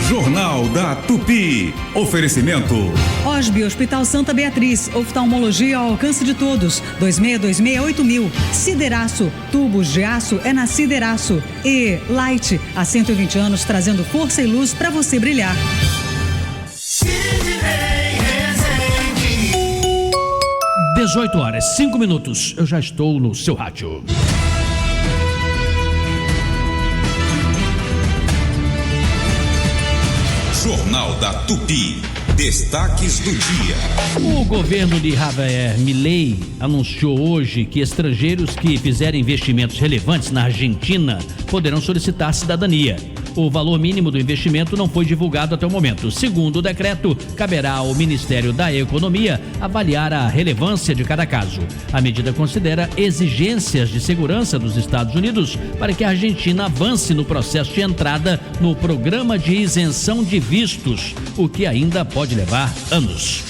Jornal da Tupi. Oferecimento. Osby Hospital Santa Beatriz. Oftalmologia ao alcance de todos. 26268000. Sideraço. Tubos de aço é na Sideraço. E Light. Há 120 anos trazendo força e luz para você brilhar. 18h05. Eu já estou no seu rádio. Jornal da Tupi. Destaques do dia. O governo de Javier Milei anunciou hoje que estrangeiros que fizerem investimentos relevantes na Argentina poderão solicitar cidadania. O valor mínimo do investimento não foi divulgado até o momento. Segundo o decreto, caberá ao Ministério da Economia avaliar a relevância de cada caso. A medida considera exigências de segurança dos Estados Unidos para que a Argentina avance no processo de entrada no programa de isenção de vistos, o que ainda pode levar anos.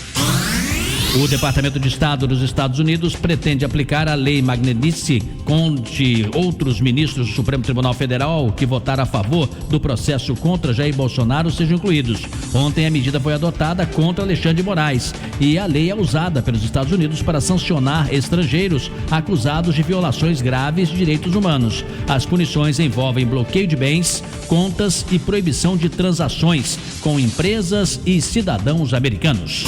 O Departamento de Estado dos Estados Unidos pretende aplicar a Lei Magnitsky, onde outros ministros do Supremo Tribunal Federal que votaram a favor do processo contra Jair Bolsonaro sejam incluídos. Ontem a medida foi adotada contra Alexandre de Moraes e a lei é usada pelos Estados Unidos para sancionar estrangeiros acusados de violações graves de direitos humanos. As punições envolvem bloqueio de bens, contas e proibição de transações com empresas e cidadãos americanos.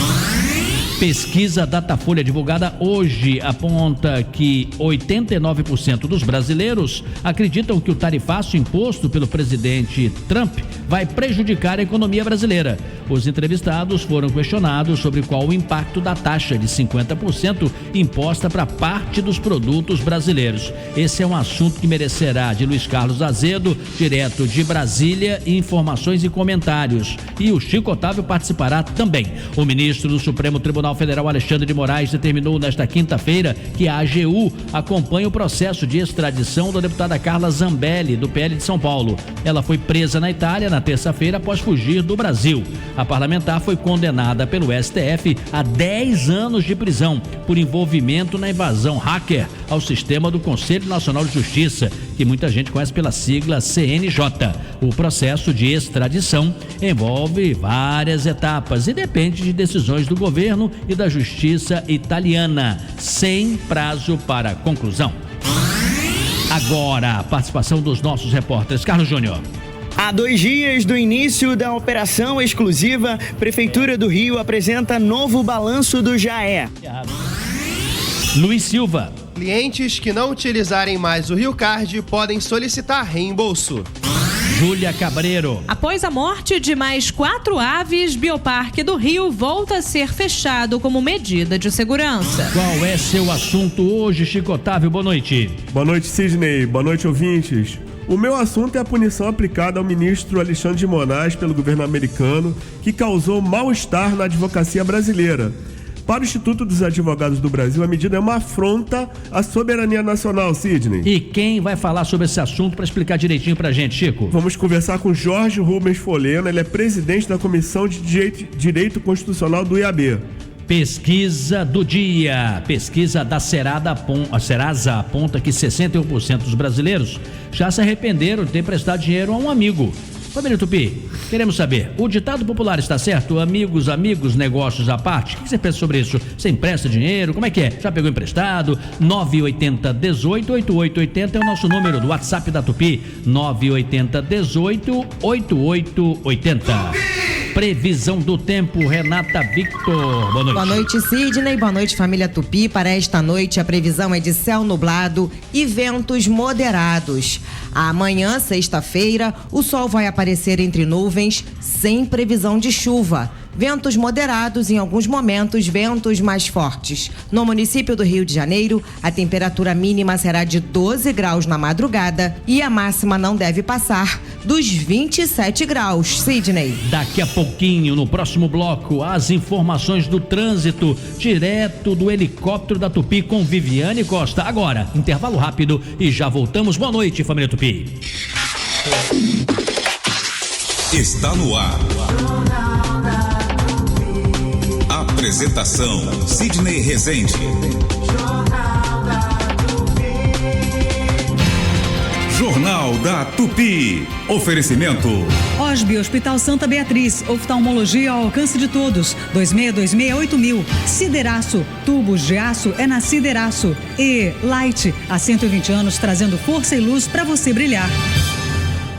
Pesquisa Datafolha divulgada hoje aponta que 89% dos brasileiros acreditam que o tarifaço imposto pelo presidente Trump vai prejudicar a economia brasileira. Os entrevistados foram questionados sobre qual o impacto da taxa de 50% imposta para parte dos produtos brasileiros. Esse é um assunto que merecerá de Luiz Carlos Azedo, direto de Brasília, informações e comentários. E o Chico Otávio participará também. O ministro do Supremo Tribunal Federal, Alexandre de Moraes, determinou nesta quinta-feira que a AGU acompanhe o processo de extradição da deputada Carla Zambelli, do PL de São Paulo. Ela foi presa na Itália na terça-feira após fugir do Brasil. A parlamentar foi condenada pelo STF a 10 anos de prisão por envolvimento na invasão hacker ao sistema do Conselho Nacional de Justiça, que muita gente conhece pela sigla CNJ. O processo de extradição envolve várias etapas e depende de decisões do governo e da Justiça italiana, sem prazo para conclusão. Agora, a participação dos nossos repórteres. Carlos Júnior. Há 2 dias do início da operação exclusiva, Prefeitura do Rio apresenta novo balanço do JAE. Luiz Silva. Clientes que não utilizarem mais o Rio Card podem solicitar reembolso. Júlia Cabreiro. Após a morte de mais 4 aves, Bioparque do Rio volta a ser fechado como medida de segurança. Qual é seu assunto hoje, Chico Otávio? Boa noite. Boa noite, Sidney. Boa noite, ouvintes. O meu assunto é a punição aplicada ao ministro Alexandre de Moraes pelo governo americano, que causou mal-estar na advocacia brasileira. Para o Instituto dos Advogados do Brasil, a medida é uma afronta à soberania nacional, Sidney. E quem vai falar sobre esse assunto para explicar direitinho pra gente, Chico? Vamos conversar com Jorge Rubens Folena, ele é presidente da Comissão de Direito Constitucional do IAB. Pesquisa do dia. Pesquisa da Serasa aponta que 61% dos brasileiros já se arrependeram de ter prestado dinheiro a um amigo. Família Tupi, queremos saber, o ditado popular está certo? Amigos, negócios à parte? O que você pensa sobre isso? Você empresta dinheiro? Como é que é? Já pegou emprestado? 980-18-8880 é o nosso número do WhatsApp da Tupi. 980-18-8880. Previsão do tempo, Renata Victor. Boa noite. Boa noite, Sidney. Boa noite, família Tupi. Para esta noite, a previsão é de céu nublado e ventos moderados. Amanhã, sexta-feira, o sol vai aparecer entre nuvens, sem previsão de chuva. Ventos moderados, em alguns momentos, ventos mais fortes. No município do Rio de Janeiro, a temperatura mínima será de 12 graus na madrugada e a máxima não deve passar dos 27 graus. Sidney. Daqui a pouquinho, no próximo bloco, as informações do trânsito, direto do helicóptero da Tupi com Viviane Costa. Agora, intervalo rápido e já voltamos. Boa noite, família Tupi. Está no ar. Apresentação: Sidney Rezende. Jornal da Tupi. Oferecimento. Osby Hospital Santa Beatriz, oftalmologia ao alcance de todos. 26268000. Sideraço, tubos de aço é na Sideraço. E Light, há 120 anos trazendo força e luz para você brilhar.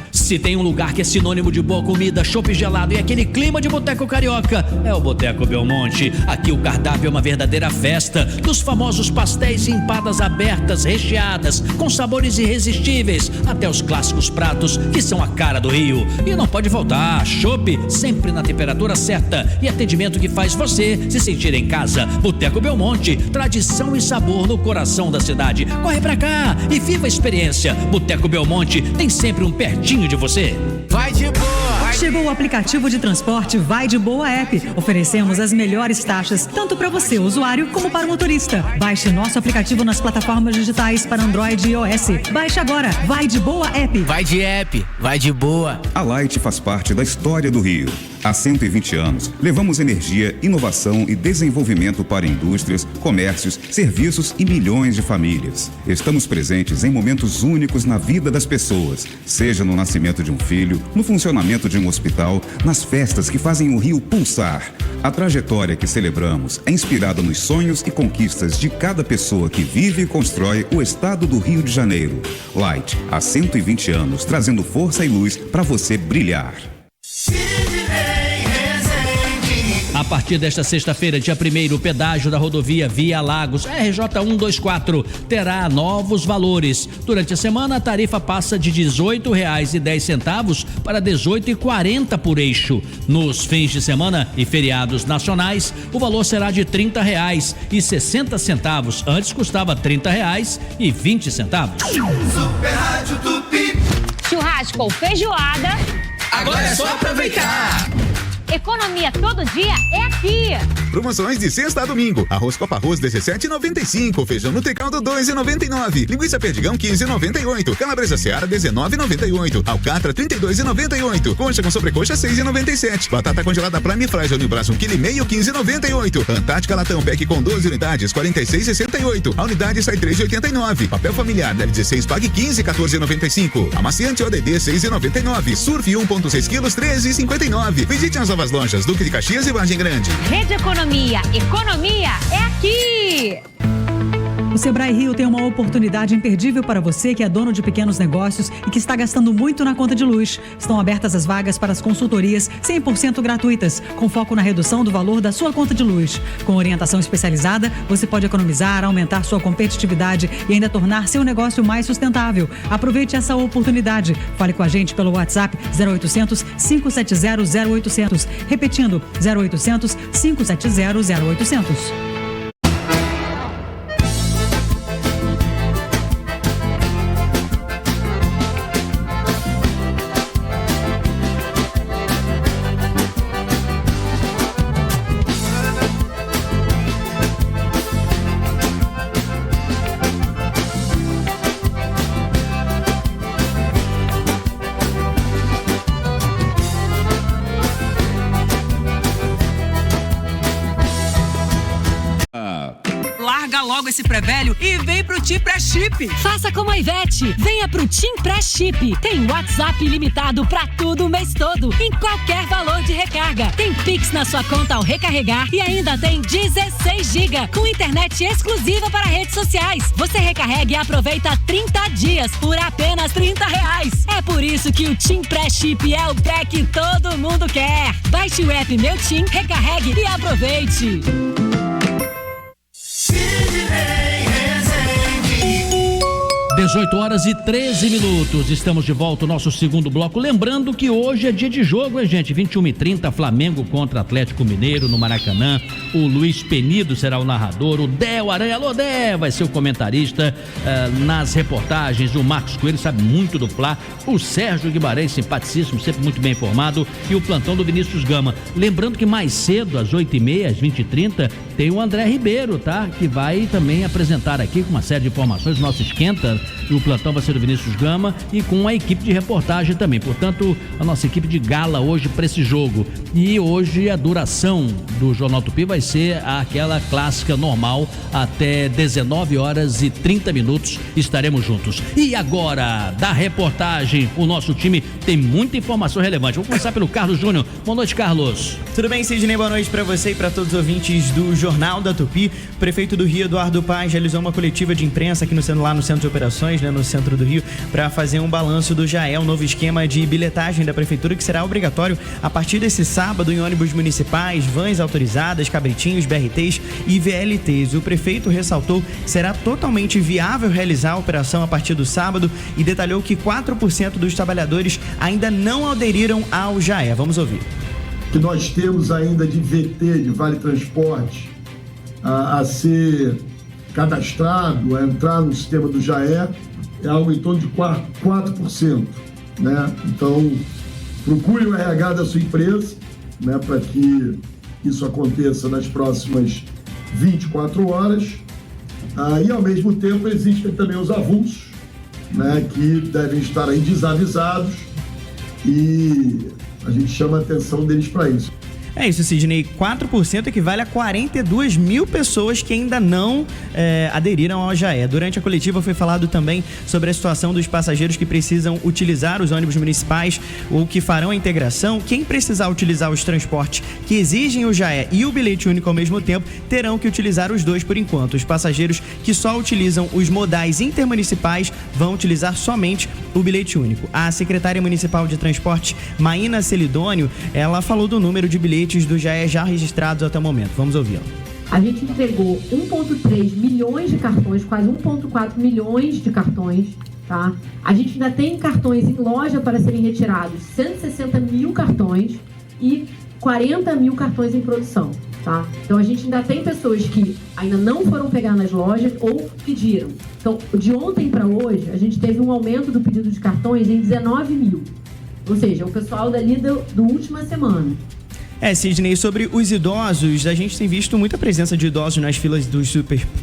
Se tem um lugar que é sinônimo de boa comida, chopp gelado e aquele clima de boteco carioca, é o Boteco Belmonte. Aqui o cardápio é uma verdadeira festa, dos famosos pastéis e empadas abertas, recheadas, com sabores irresistíveis, até os clássicos pratos que são a cara do Rio. E não pode faltar, chopp sempre na temperatura certa e atendimento que faz você se sentir em casa. Boteco Belmonte, tradição e sabor no coração da cidade. Corre pra cá e viva a experiência. Boteco Belmonte tem sempre um pertinho de você. Vai de boa! Chegou o aplicativo de transporte Vai de Boa App. Oferecemos as melhores taxas, tanto para você, usuário, como para o motorista. Baixe nosso aplicativo nas plataformas digitais para Android e iOS. Baixe agora, Vai de Boa App. Vai de app, vai de boa. A Light faz parte da história do Rio. Há 120 anos, levamos energia, inovação e desenvolvimento para indústrias, comércios, serviços e milhões de famílias. Estamos presentes em momentos únicos na vida das pessoas, seja no nascimento de um filho, no funcionamento de um hospital, nas festas que fazem o Rio pulsar. A trajetória que celebramos é inspirada nos sonhos e conquistas de cada pessoa que vive e constrói o estado do Rio de Janeiro. Light, há 120 anos, trazendo força e luz para você brilhar. A partir desta sexta-feira, dia 1º, o pedágio da rodovia Via Lagos, RJ 124, terá novos valores. Durante a semana, a tarifa passa de R$ 18,10 para R$ 18,40 por eixo. Nos fins de semana e feriados nacionais, o valor será de R$ 30,60. Antes custava R$ 30,20. Super Rádio Tupi. Churrasco ou feijoada, Agora é só aproveitar. economia todo dia é aqui. Promoções de sexta a domingo. Arroz Copa Arroz 17,95. Feijão Nutricaldo 2,99. Linguiça Perdigão 15,98. Calabresa Seara 19,98. Alcatra 32,98. Coxa com sobrecoxa 6,97. Batata congelada Prime Fry Johnny Brás 1,5 kg 15,98. Antártica Latão Pack com 12 unidades 46,68. A unidade sai 3,89. Papel familiar L16 pague 15 14,95. Amaciante ODD 6,99. Surf 1,6 kg 13,59. Visite as novas lojas Duque de Caxias e Vargem Grande. Rede Economia, economia é aqui. O Sebrae Rio tem uma oportunidade imperdível para você que é dono de pequenos negócios e que está gastando muito na conta de luz. Estão abertas as vagas para as consultorias 100% gratuitas, com foco na redução do valor da sua conta de luz. Com orientação especializada, você pode economizar, aumentar sua competitividade e ainda tornar seu negócio mais sustentável. Aproveite essa oportunidade. Fale com a gente pelo WhatsApp 0800 570 0800. Repetindo, 0800 570 0800. Logo esse pré-velho e vem pro Tim Pré-Chip. Faça como a Ivete, venha pro Tim Pré-Chip. Tem WhatsApp ilimitado pra tudo o mês todo, em qualquer valor de recarga. Tem Pix na sua conta ao recarregar e ainda tem 16 GB com internet exclusiva para redes sociais. Você recarrega e aproveita 30 dias por apenas R$ 30. É por isso que o Tim Pré-Chip é o pré que todo mundo quer. Baixe o app Meu Tim, recarregue e aproveite. 18h13. Estamos de volta ao nosso segundo bloco. Lembrando que hoje é dia de jogo, hein, gente? 21h30, Flamengo contra Atlético Mineiro no Maracanã. O Luiz Penido será o narrador. O Déo Aranha, alô Dé, vai ser o comentarista. Nas reportagens, o Marcos Coelho sabe muito do Fla. O Sérgio Guimarães, simpaticíssimo, sempre muito bem informado. E o plantão do Vinícius Gama. Lembrando que mais cedo, às 8h30, às 20h30, tem o André Ribeiro, tá? Que vai também apresentar aqui com uma série de informações, nosso esquenta E o plantão vai ser do Vinícius Gama e com a equipe de reportagem também. Portanto, a nossa equipe de gala hoje para esse jogo. E hoje a duração do Jornal Tupi vai ser aquela clássica normal, até 19h30 estaremos juntos. E agora, da reportagem, o nosso time tem muita informação relevante. Vamos começar pelo Carlos Júnior. Boa noite, Carlos. Tudo bem, Sidney? Boa noite para você e para todos os ouvintes do Jornal da Tupi. O prefeito do Rio, Eduardo Paes, realizou uma coletiva de imprensa aqui lá no Centro de Operações, no centro do Rio, para fazer um balanço do JAE, um novo esquema de bilhetagem da prefeitura que será obrigatório a partir desse sábado em ônibus municipais, vans autorizadas, cabritinhos, BRTs e VLTs. O prefeito ressaltou que será totalmente viável realizar a operação a partir do sábado e detalhou que 4% dos trabalhadores ainda não aderiram ao JAE. Vamos ouvir. Que nós temos ainda de VT, de Vale Transporte, a ser cadastrado, a entrar no sistema do JAE, é algo em torno de 4%, né? Então, procure o RH da sua empresa, né, para que isso aconteça nas próximas 24 horas. E, ao mesmo tempo, existem também os avulsos, né, que devem estar aí desavisados e a gente chama a atenção deles para isso. É isso, Sidney. 4% equivale a 42 mil pessoas que ainda não aderiram ao JAE. Durante a coletiva foi falado também sobre a situação dos passageiros que precisam utilizar os ônibus municipais ou que farão a integração. Quem precisar utilizar os transportes que exigem o JAE e o bilhete único ao mesmo tempo terão que utilizar os dois por enquanto. Os passageiros que só utilizam os modais intermunicipais vão utilizar somente o bilhete único. A secretária municipal de transporte, Maína Celidônio, ela falou do número de bilhetes do JAE já registrados até o momento. Vamos ouvi-la. A gente entregou 1,3 milhões de cartões, quase 1,4 milhões de cartões, tá? A gente ainda tem cartões em loja para serem retirados, 160 mil cartões e 40 mil cartões em produção, tá? Então a gente ainda tem pessoas que ainda não foram pegar nas lojas ou pediram. Então, de ontem para hoje, a gente teve um aumento do pedido de cartões em 19 mil. Ou seja, o pessoal dali do última semana. Sidney, sobre os idosos, a gente tem visto muita presença de idosos nas filas dos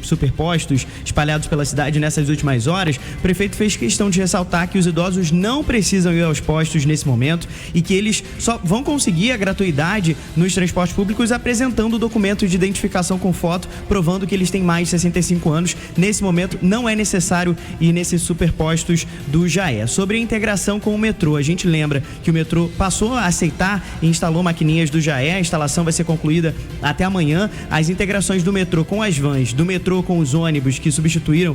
superpostos espalhados pela cidade nessas últimas horas. O prefeito fez questão de ressaltar que os idosos não precisam ir aos postos nesse momento e que eles só vão conseguir a gratuidade nos transportes públicos apresentando o documento de identificação com foto, provando que eles têm mais de 65 anos. Nesse momento, não é necessário ir nesses superpostos do JAE. Sobre a integração com o metrô, a gente lembra que o metrô passou a aceitar e instalou maquininhas do JAE. A instalação vai ser concluída até amanhã. As integrações do metrô com as vans, do metrô com os ônibus que substituíram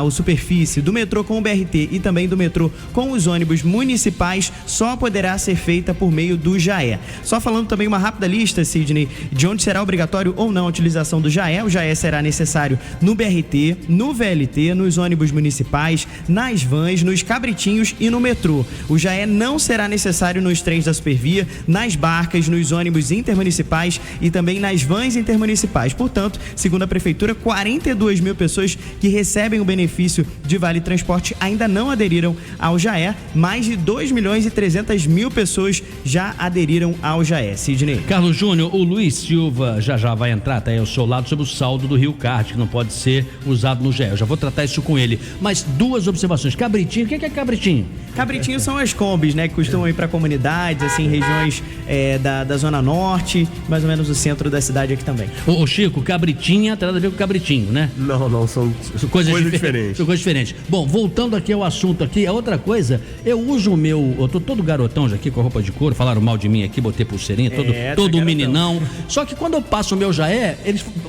o Superfície, do metrô com o BRT e também do metrô com os ônibus municipais só poderá ser feita por meio do JAE. Só falando também uma rápida lista, Sidney, de onde será obrigatório ou não a utilização do JAE. O JAE será necessário no BRT, no VLT, nos ônibus municipais, nas vans, nos cabritinhos e no metrô. O JAE não será necessário nos trens da Supervia, nas barcas, nos ônibus intermunicipais e também nas vans intermunicipais. Portanto, segundo a prefeitura, 42 mil pessoas que recebem o benefício de Vale Transporte ainda não aderiram ao JAE. Mais de 2.300.000 pessoas já aderiram ao JAE. Sidney. Carlos Júnior, o Luiz Silva já vai entrar, tá aí ao seu lado, sobre o saldo do Rio Card, que não pode ser usado no JAE. Eu já vou tratar isso com ele. Mas duas observações. Cabritinho, o que é cabritinho? Cabritinho são as combis, né, que costumam ir para comunidades, assim, regiões da Zona Norte, mais ou menos o centro da cidade aqui também. Ô Chico, cabritinha tem nada a ver com cabritinho, né? Não, são coisas diferentes. São coisas diferentes. Bom, voltando aqui ao assunto aqui, a outra coisa, eu uso eu tô todo garotão já aqui com a roupa de couro, falaram mal de mim aqui, botei pulseirinha, todo meninão. Só que quando eu passo o meu JAE,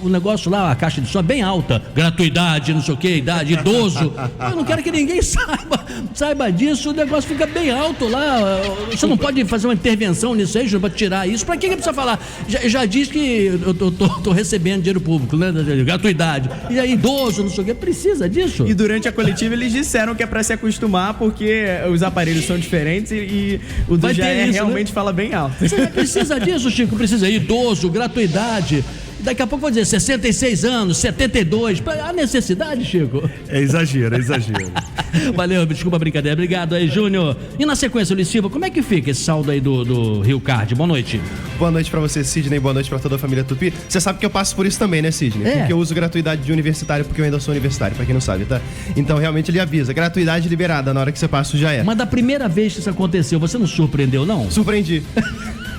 o negócio lá, a caixa de som é bem alta, gratuidade, não sei o que, idade, idoso. Eu não quero que ninguém saiba disso, o negócio fica bem alto lá. Você não pode fazer uma intervenção nisso aí, Júnior, pra tirar isso. Pra que precisa falar? Já diz que eu tô recebendo dinheiro público, né? Gratuidade. E aí, idoso, não sei o que, precisa disso. E durante a coletiva eles disseram que é pra se acostumar porque os aparelhos são diferentes e o do JAE realmente, né? Fala bem alto. Você precisa disso, Chico? Precisa. Idoso, gratuidade. Daqui a pouco vou dizer 66 anos, 72. Há necessidade, Chico? É exagero. Valeu, desculpa a brincadeira. Obrigado aí, Júnior. E na sequência, Luiz Silva, como é que fica esse saldo aí do Rio Card? Boa noite. Boa noite pra você, Sidney. Boa noite pra toda a família Tupi. Você sabe que eu passo por isso também, né, Sidney? É. Porque eu uso gratuidade de universitário, porque eu ainda sou universitário, pra quem não sabe, tá? Então, realmente, ele avisa. Gratuidade liberada na hora que você passa, já é. Mas da primeira vez que isso aconteceu, você não surpreendeu, não? Surpreendi.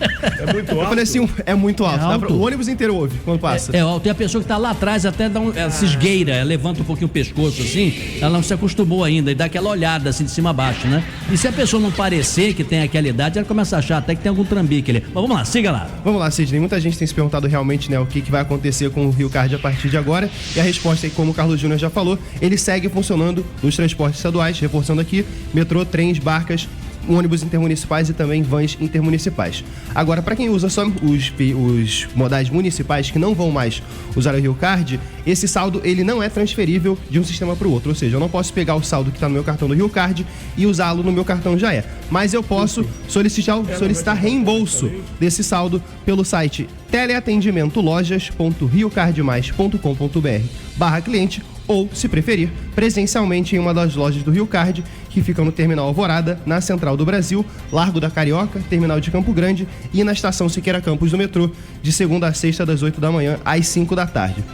É muito alto? Eu falei assim, é muito alto. É alto? O ônibus inteiro ouve quando passa. É alto. Tem a pessoa que tá lá atrás, até ela se esgueira, ela levanta um pouquinho o pescoço assim, ela não se acostumou ainda e dá aquela olhada assim de cima a baixo, né? E se a pessoa não parecer que tem aquela idade, ela começa a achar até que tem algum trambique ali. Mas vamos lá, siga lá. Vamos lá, Sidney. Muita gente tem se perguntado realmente, né, o que vai acontecer com o Rio Card a partir de agora. E a resposta é que, como o Carlos Júnior já falou, ele segue funcionando nos transportes estaduais, reforçando aqui, metrô, trens, barcas, ônibus intermunicipais e também vans intermunicipais. Agora, para quem usa só os modais municipais que não vão mais usar o Rio Card, esse saldo ele não é transferível de um sistema para o outro. Ou seja, eu não posso pegar o saldo que está no meu cartão do Rio Card e usá-lo no meu cartão já é. Mas eu posso solicitar reembolso desse saldo pelo site teleatendimentolojas.riocardmais.com.br/cliente ou, se preferir, presencialmente em uma das lojas do Rio Card, que ficam no Terminal Alvorada, na Central do Brasil, Largo da Carioca, Terminal de Campo Grande e na Estação Siqueira Campos do metrô, de segunda a sexta, das 8 da manhã às 5 da tarde.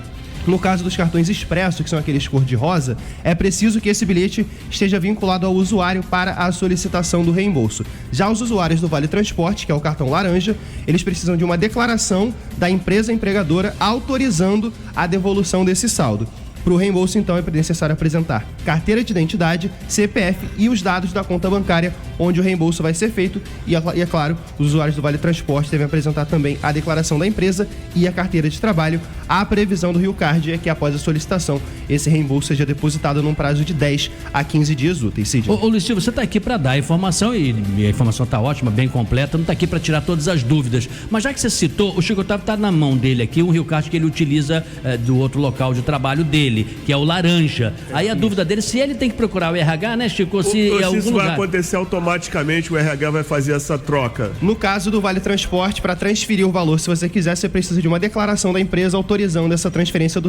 No caso dos cartões expresso, que são aqueles cor-de-rosa, é preciso que esse bilhete esteja vinculado ao usuário para a solicitação do reembolso. Já os usuários do Vale Transporte, que é o cartão laranja, eles precisam de uma declaração da empresa empregadora autorizando a devolução desse saldo. Para o reembolso, então, é necessário apresentar carteira de identidade, CPF e os dados da conta bancária onde o reembolso vai ser feito. E é claro, os usuários do Vale Transporte devem apresentar também a declaração da empresa e a carteira de trabalho. A previsão do Rio Card é que, após a solicitação, esse reembolso seja depositado num prazo de 10 a 15 dias úteis. Ô Luiz Silva, você está aqui para dar a informação e a informação está ótima, bem completa, não está aqui para tirar todas as dúvidas. Mas já que você citou, o Chico Otávio está na mão dele aqui, um Rio Card que ele utiliza do outro local de trabalho dele, que é o laranja. Aí a dúvida dele, se ele tem que procurar o RH, né, Chico? Se isso vai acontecer automaticamente, o RH vai fazer essa troca. No caso do Vale Transporte, para transferir o valor, se você quiser, você precisa de uma declaração da empresa autorizando essa transferência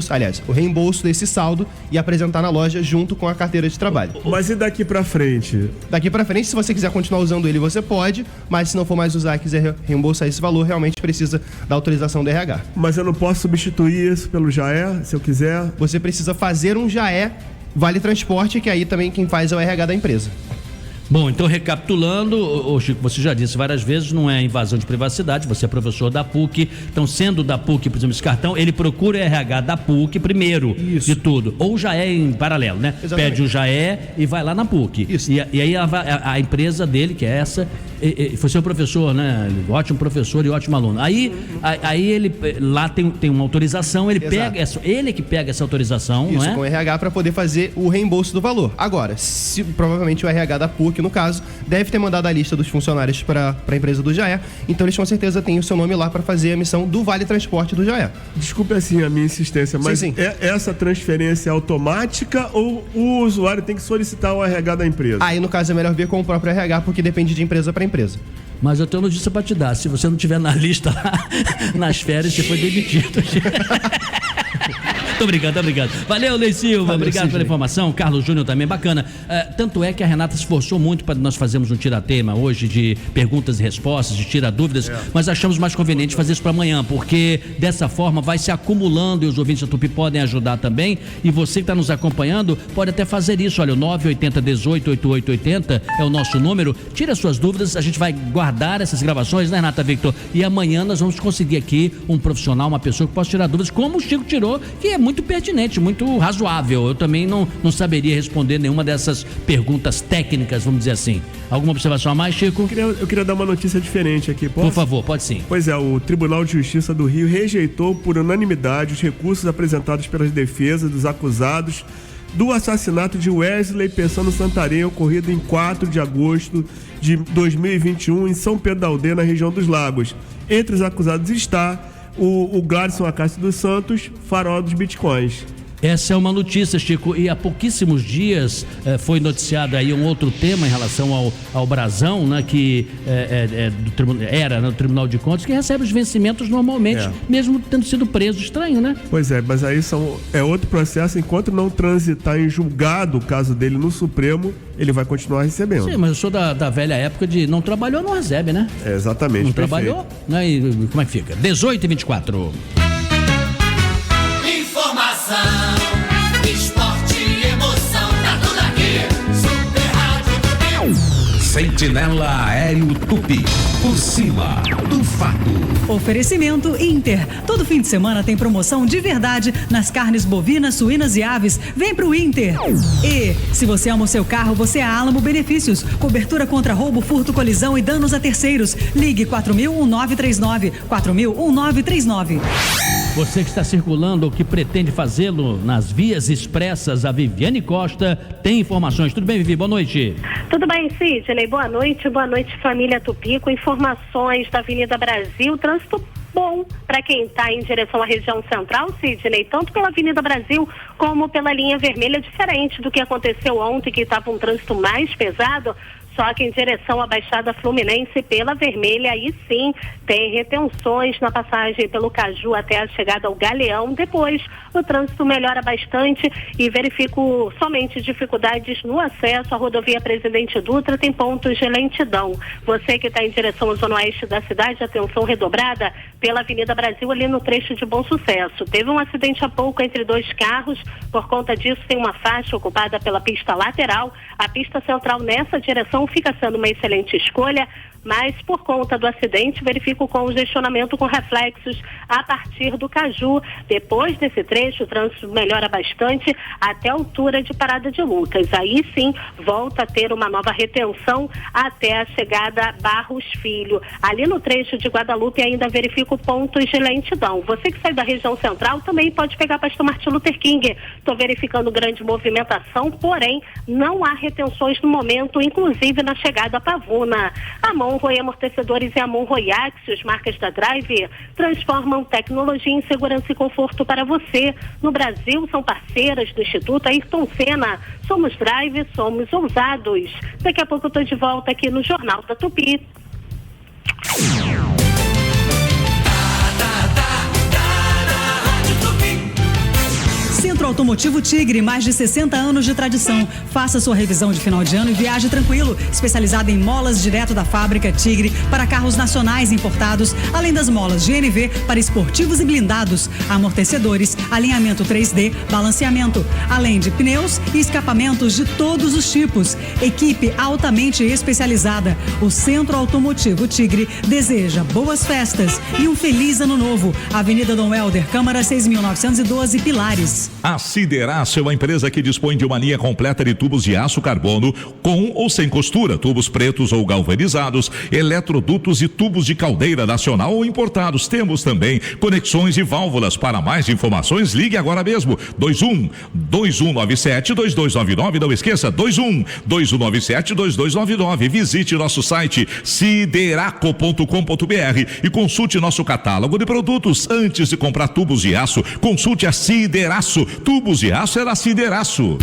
o reembolso desse saldo e apresentar na loja junto com a carteira de trabalho. Mas e daqui para frente? Daqui para frente, se você quiser continuar usando ele, você pode, mas se não for mais usar e quiser reembolsar esse valor, realmente precisa da autorização do RH. Mas eu não posso substituir isso pelo JAE, se eu quiser? Você precisa fazer um JAE Vale Transporte, que aí também quem faz é o RH da empresa. Bom, então recapitulando, Chico, você já disse várias vezes, não é invasão de privacidade, você é professor da PUC, então sendo da PUC, por exemplo, esse cartão, ele procura o RH da PUC primeiro. Isso. De tudo, ou já é em paralelo, né? Exatamente. Pede o já é e vai lá na PUC. Isso. E aí a empresa dele, que é essa, foi seu professor, né? Ótimo professor e ótimo aluno. Aí ele lá tem uma autorização, ele pega ele que pega essa autorização, isso, não é? Com o RH para poder fazer o reembolso do valor. Agora, provavelmente o RH da PUC, no caso, deve ter mandado a lista dos funcionários para a empresa do JAE, então eles com certeza têm o seu nome lá para fazer a emissão do Vale Transporte do JAE. Desculpe assim a minha insistência, mas sim. Essa transferência é automática ou o usuário tem que solicitar o RH da empresa? Aí no caso é melhor ver com o próprio RH, porque depende de empresa para empresa. Mas eu tenho notícia para te dar, se você não tiver na lista lá, nas férias, você foi demitido. Tô brincando. Valeu, Luiz Silva. Obrigado pela informação. Carlos Júnior também, bacana. Tanto é que a Renata se esforçou muito para nós fazermos um tiratema hoje de perguntas e respostas, de tira dúvidas, mas achamos mais conveniente fazer isso para amanhã, porque dessa forma vai se acumulando e os ouvintes da Tupi podem ajudar também. E você que está nos acompanhando pode até fazer isso. Olha, o 980-18-8880 é o nosso número. Tira suas dúvidas, a gente vai guardar essas gravações, né, Renata Victor? E amanhã nós vamos conseguir aqui um profissional, uma pessoa que possa tirar dúvidas, como o Chico tirou, que é muito pertinente, muito razoável. Eu também não saberia responder nenhuma dessas perguntas técnicas, vamos dizer assim. Alguma observação a mais, Chico? Eu queria dar uma notícia diferente aqui, posso? Por favor, pode sim. Pois é, o Tribunal de Justiça do Rio rejeitou por unanimidade os recursos apresentados pelas defesas dos acusados do assassinato de Wesley Pessano Santarém, ocorrido em 4 de agosto de 2021 em São Pedro da Aldeia, na região dos Lagos. Entre os acusados está o Gladson Acácio dos Santos, farol dos bitcoins. Essa é uma notícia, Chico, e há pouquíssimos dias foi noticiado aí um outro tema em relação ao Brasão, né, que era no Tribunal de Contas, que recebe os vencimentos normalmente, mesmo tendo sido preso. Estranho, né? Pois é, mas aí é outro processo. Enquanto não transitar em julgado o caso dele no Supremo, ele vai continuar recebendo. Sim, mas eu sou da velha época de não trabalhou, não recebe, né? Exatamente. Não trabalhou, né? E como é que fica? 18h24. Informação, esporte e emoção, tá tudo aqui. Super Rádio Tupi. Sentinela Aéreo Tupi. Por cima do fato. Oferecimento Inter. Todo fim de semana tem promoção de verdade nas carnes bovinas, suínas e aves. Vem pro Inter. E se você ama o seu carro, você é a Alamo Benefícios. Cobertura contra roubo, furto, colisão e danos a terceiros. Ligue 4000-1939. 4000-1939. Você que está circulando ou que pretende fazê-lo nas vias expressas, a Viviane Costa tem informações. Tudo bem, Vivi? Boa noite. Tudo bem, Sidney. Boa noite, família Tupi, com informações da Avenida Brasil. Trânsito bom para quem está em direção à região central, Sidney, tanto pela Avenida Brasil como pela linha vermelha, diferente do que aconteceu ontem, que estava um trânsito mais pesado. Só que em direção à Baixada Fluminense pela Vermelha, aí sim tem retenções na passagem pelo Caju até a chegada ao Galeão. Depois o trânsito melhora bastante e verifico somente dificuldades no acesso à rodovia Presidente Dutra, tem pontos de lentidão. Você que está em direção à zona oeste da cidade, atenção redobrada pela Avenida Brasil ali no trecho de Bom Sucesso. Teve um acidente há pouco entre dois carros, por conta disso tem uma faixa ocupada pela pista lateral. A pista central nessa direção fica sendo uma excelente escolha, mas por conta do acidente verifico congestionamento com reflexos a partir do Caju. Depois desse trecho o trânsito melhora bastante até a altura de Parada de Lucas. Aí sim volta a ter uma nova retenção até a chegada a Barros Filho. Ali no trecho de Guadalupe ainda verifico pontos de lentidão. Você que sai da região central também pode pegar Pastor Martin Luther King. Estou verificando grande movimentação, porém não há retenções no momento, inclusive na chegada a Pavuna. A Monroe Amortecedores e a Monroe Axios, marcas da Drive, transformam tecnologia em segurança e conforto para você. No Brasil, são parceiras do Instituto Ayrton Senna. Somos Drive, somos ousados. Daqui a pouco eu estou de volta aqui no Jornal da Tupi. Centro Automotivo Tigre, mais de 60 anos de tradição. Faça sua revisão de final de ano e viaje tranquilo. Especializada em molas direto da fábrica Tigre para carros nacionais importados, além das molas GNV para esportivos e blindados, amortecedores, alinhamento 3D, balanceamento, além de pneus e escapamentos de todos os tipos. Equipe altamente especializada. O Centro Automotivo Tigre deseja boas festas e um feliz ano novo. Avenida Dom Helder, Câmara 6.912, Pilares. A Sideraço é uma empresa que dispõe de uma linha completa de tubos de aço carbono, com ou sem costura, tubos pretos ou galvanizados, eletrodutos e tubos de caldeira nacional ou importados. Temos também conexões e válvulas. Para mais informações, ligue agora mesmo. 21-2197-2299. Não esqueça, 21-2197-2299. Visite nosso site sideraco.com.br e consulte nosso catálogo de produtos. Antes de comprar tubos de aço, consulte a Sideraço. Tubos de aço é na Sideraço.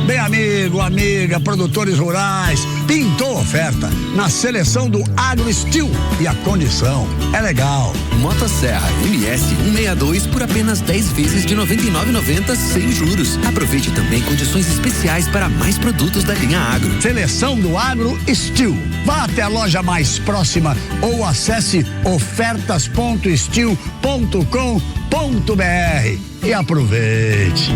Bem, amigo, amiga, produtores rurais, pintou oferta na seleção do Agro Steel e a condição é legal. Motosserra MS 162 por apenas 10 vezes de R$ 99,90 sem juros. Aproveite também condições especiais para mais produtos da linha Agro. Seleção do Agro Steel. Vá até a loja mais próxima ou acesse ofertas.steel.com.br e aproveite.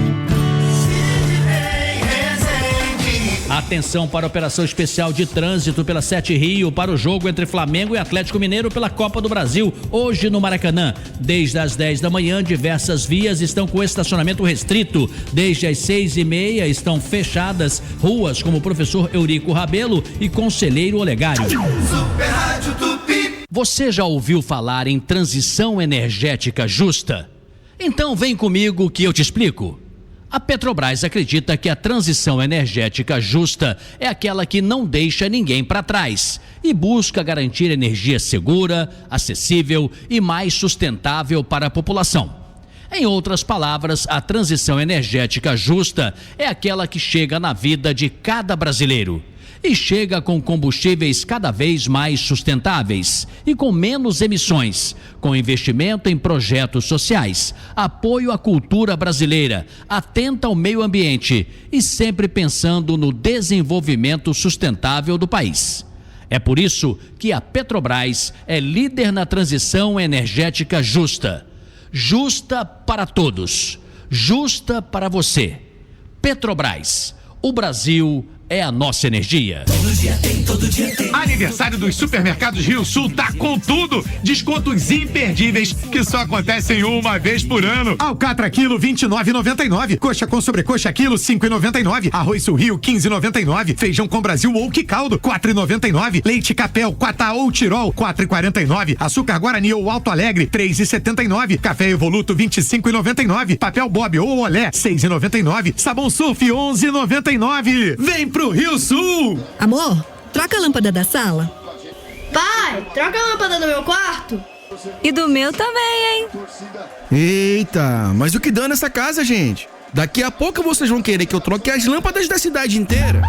Atenção para a operação especial de trânsito pela 7 Rio para o jogo entre Flamengo e Atlético Mineiro pela Copa do Brasil, hoje no Maracanã. Desde as 10 da manhã, diversas vias estão com estacionamento restrito. Desde as 6h30 estão fechadas ruas como Professor Eurico Rabelo e Conselheiro Olegário. Super Rádio Tupi. Você já ouviu falar em transição energética justa? Então vem comigo que eu te explico. A Petrobras acredita que a transição energética justa é aquela que não deixa ninguém para trás e busca garantir energia segura, acessível e mais sustentável para a população. Em outras palavras, a transição energética justa é aquela que chega na vida de cada brasileiro. E chega com combustíveis cada vez mais sustentáveis e com menos emissões, com investimento em projetos sociais, apoio à cultura brasileira, atenta ao meio ambiente e sempre pensando no desenvolvimento sustentável do país. É por isso que a Petrobras é líder na transição energética justa. Justa para todos, justa para você. Petrobras, o Brasil é a nossa energia. Todo dia tem, todo dia tem. Aniversário dos Supermercados Rio Sul tá com tudo. Descontos imperdíveis que só acontecem uma vez por ano. Alcatra quilo 29,99. Coxa com sobrecoxa quilo 5,99. Arroz Sul Rio 15,99. Feijão com Brasil ou que caldo 4,99. Leite Capel, Quatá ou Tirol 4,49. Açúcar Guarani ou Alto Alegre 3,79. Café Evoluto 25,99. Papel Bob ou Olé 6,99. Sabão Surf 11,99. Vem pro Rio Sul! Amor, troca a lâmpada da sala. Pai, troca a lâmpada do meu quarto. E do meu também, hein? Eita, mas o que dá nessa casa, gente? Daqui a pouco vocês vão querer que eu troque as lâmpadas da cidade inteira.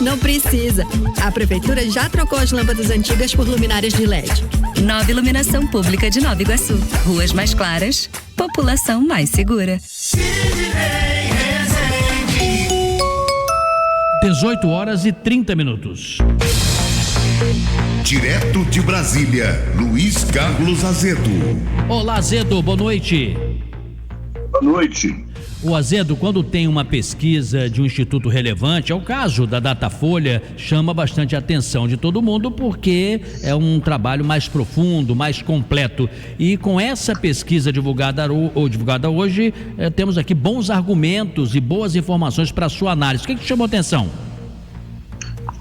Não precisa. A prefeitura já trocou as lâmpadas antigas por luminárias de LED. Nova iluminação pública de Nova Iguaçu. Ruas mais claras, população mais segura. 18h30. Direto de Brasília, Luiz Carlos Azedo. Olá, Azedo, boa noite. Boa noite. O Azedo, quando tem uma pesquisa de um instituto relevante, é o caso da Datafolha, chama bastante a atenção de todo mundo porque é um trabalho mais profundo, mais completo. E com essa pesquisa divulgada hoje, temos aqui bons argumentos e boas informações para a sua análise. O que chamou a atenção?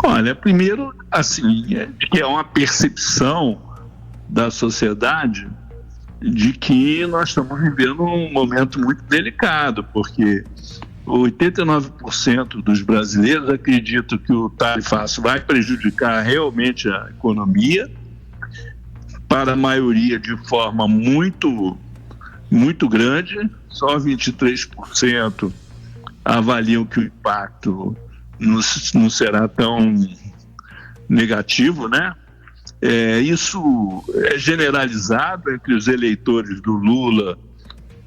Olha, primeiro, assim, que é uma percepção da sociedade de que nós estamos vivendo um momento muito delicado, porque 89% dos brasileiros acreditam que o tarifaço vai prejudicar realmente a economia, para a maioria de forma muito, muito grande, só 23% avaliam que o impacto não será tão negativo, né? Isso é generalizado entre os eleitores do Lula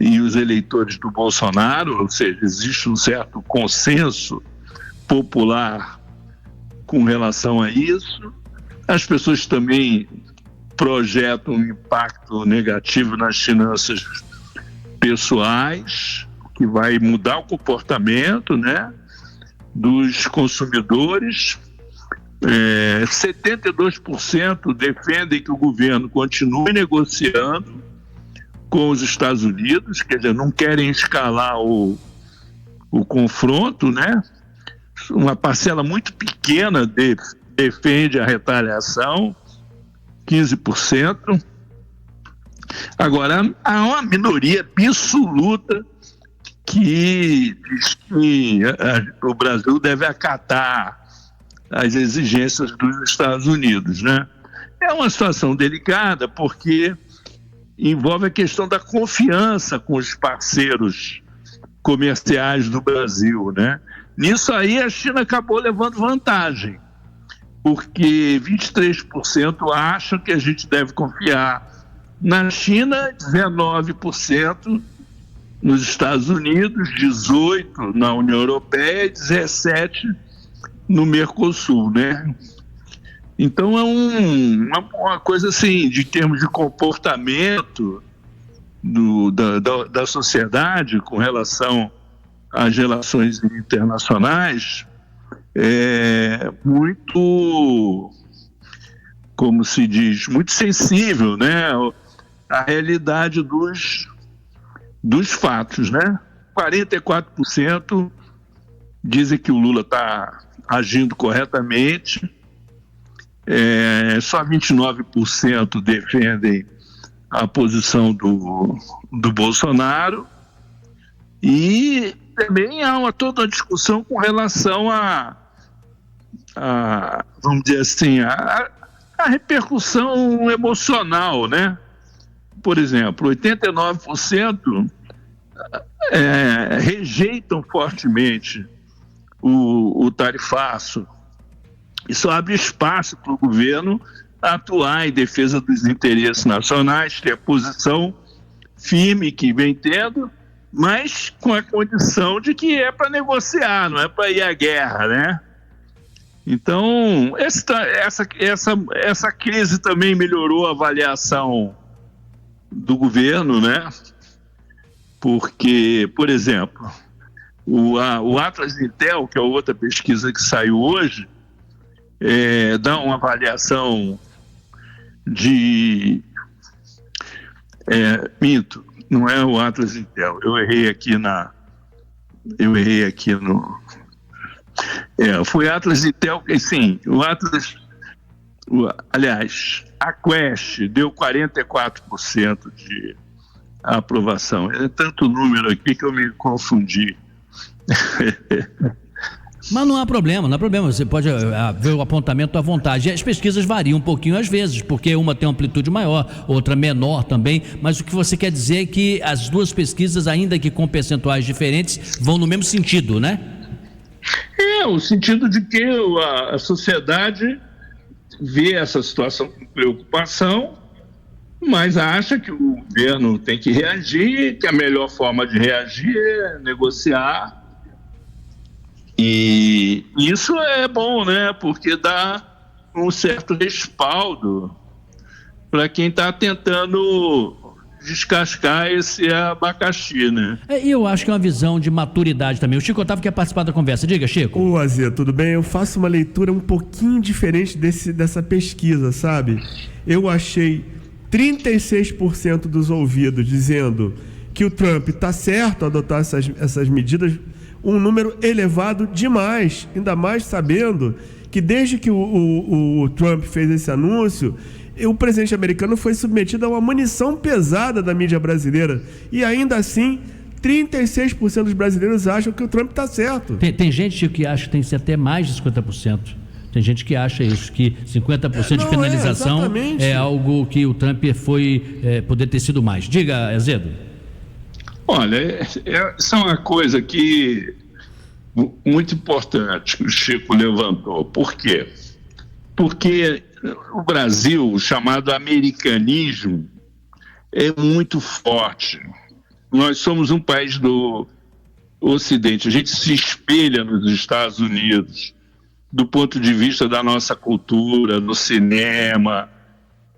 e os eleitores do Bolsonaro, ou seja, existe um certo consenso popular com relação a isso. As pessoas também projetam um impacto negativo nas finanças pessoais, que vai mudar o comportamento, né, dos consumidores. 72% defendem que o governo continue negociando com os Estados Unidos, quer dizer, não querem escalar o confronto, né? Uma parcela muito pequena defende a retaliação, 15%. Agora, há uma minoria absoluta que diz que o Brasil deve acatar as exigências dos Estados Unidos, né? É uma situação delicada porque envolve a questão da confiança com os parceiros comerciais do Brasil, né? Nisso aí a China acabou levando vantagem, porque 23% acham que a gente deve confiar na China, 19% nos Estados Unidos, 18% na União Europeia e 17% no Mercosul, né? Então é uma coisa assim, de termos de comportamento da sociedade com relação às relações internacionais, muito, como se diz, muito sensível, né? A realidade dos fatos, né? 44% dizem que o Lula está agindo corretamente, só 29% defendem a posição do Bolsonaro, e também há toda uma discussão com relação a vamos dizer assim, a repercussão emocional, né, por exemplo, 89% rejeitam fortemente o tarifaço. Isso abre espaço para o governo atuar em defesa dos interesses nacionais, ter a posição firme que vem tendo, mas com a condição de que é para negociar, não é para ir à guerra, né? Então, essa crise também melhorou a avaliação do governo, né? Porque, por exemplo, o Atlas Intel, que é outra pesquisa que saiu hoje, dá uma avaliação de... minto, não é o Atlas Intel, eu errei aqui no... foi Atlas Intel, sim, o Atlas... aliás, a Quest deu 44% de aprovação. É tanto número aqui que eu me confundi. Mas não há problema, você pode ver o apontamento à vontade. E as pesquisas variam um pouquinho às vezes, porque uma tem uma amplitude maior, outra menor também, mas o que você quer dizer é que as duas pesquisas, ainda que com percentuais diferentes, vão no mesmo sentido, né? O sentido de que a sociedade vê essa situação com preocupação, mas acha que o governo tem que reagir, que a melhor forma de reagir é negociar. E isso é bom, né? Porque dá um certo respaldo para quem está tentando descascar esse abacaxi, né? E eu acho que é uma visão de maturidade também. O Chico Otávio quer participar da conversa. Diga, Chico. Ô, Azedo, tudo bem? Eu faço uma leitura um pouquinho diferente dessa pesquisa, sabe? Eu achei 36% dos ouvidos dizendo que o Trump está certo a adotar essas medidas, um número elevado demais, ainda mais sabendo que desde que o Trump fez esse anúncio, o presidente americano foi submetido a uma munição pesada da mídia brasileira. E ainda assim, 36% dos brasileiros acham que o Trump está certo. Tem gente que acha que tem que ser até mais de 50%. Tem gente que acha isso, que 50% de penalização é algo que o Trump poder ter sido mais. Diga, Azedo. Olha, essa é uma coisa que muito importante que o Chico levantou. Por quê? Porque o Brasil, o chamado americanismo, é muito forte. Nós somos um país do Ocidente, a gente se espelha nos Estados Unidos do ponto de vista da nossa cultura, no cinema,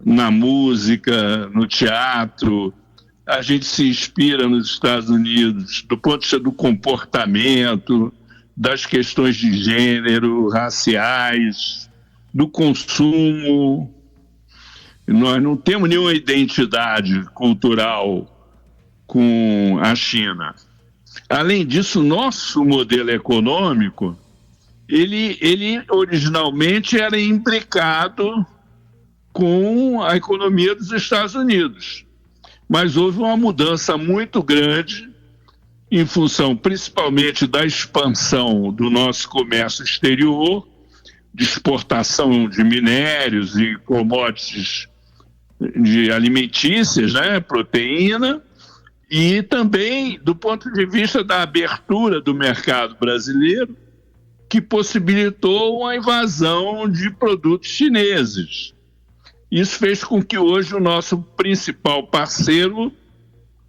na música, no teatro. A gente se inspira nos Estados Unidos do ponto de vista do comportamento, das questões de gênero, raciais, do consumo. Nós não temos nenhuma identidade cultural com a China. Além disso, o nosso modelo econômico, ele originalmente era imbricado com a economia dos Estados Unidos. Mas houve uma mudança muito grande em função principalmente da expansão do nosso comércio exterior, de exportação de minérios e commodities de alimentícias, né, proteína, e também do ponto de vista da abertura do mercado brasileiro, que possibilitou uma invasão de produtos chineses. Isso fez com que hoje o nosso principal parceiro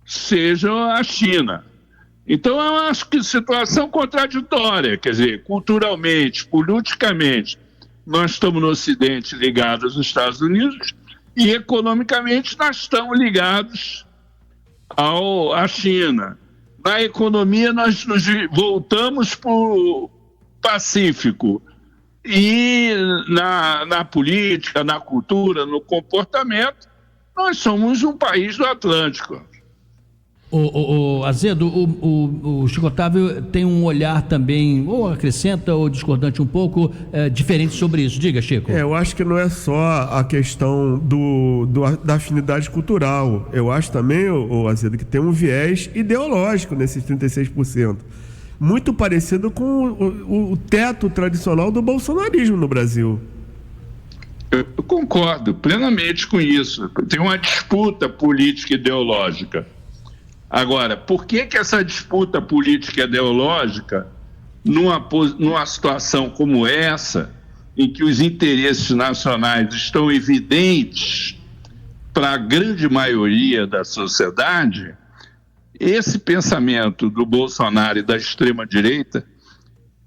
seja a China. Então, eu acho que situação contraditória, quer dizer, culturalmente, politicamente, nós estamos no Ocidente ligados aos Estados Unidos e economicamente nós estamos ligados à China. Na economia, nós nos voltamos para o Pacífico. E na política, na cultura, no comportamento, nós somos um país do Atlântico. Azedo, o Chico Otávio tem um olhar também, ou acrescenta ou discordante um pouco, diferente sobre isso. Diga, Chico. Eu acho que não é só a questão da afinidade cultural. Eu acho também, Azedo, que tem um viés ideológico nesses 36%. Muito parecido com o teto tradicional do bolsonarismo no Brasil. Eu concordo plenamente com isso. Tem uma disputa política ideológica. Agora, por que essa disputa política ideológica, numa situação como essa, em que os interesses nacionais estão evidentes para a grande maioria da sociedade, esse pensamento do Bolsonaro e da extrema-direita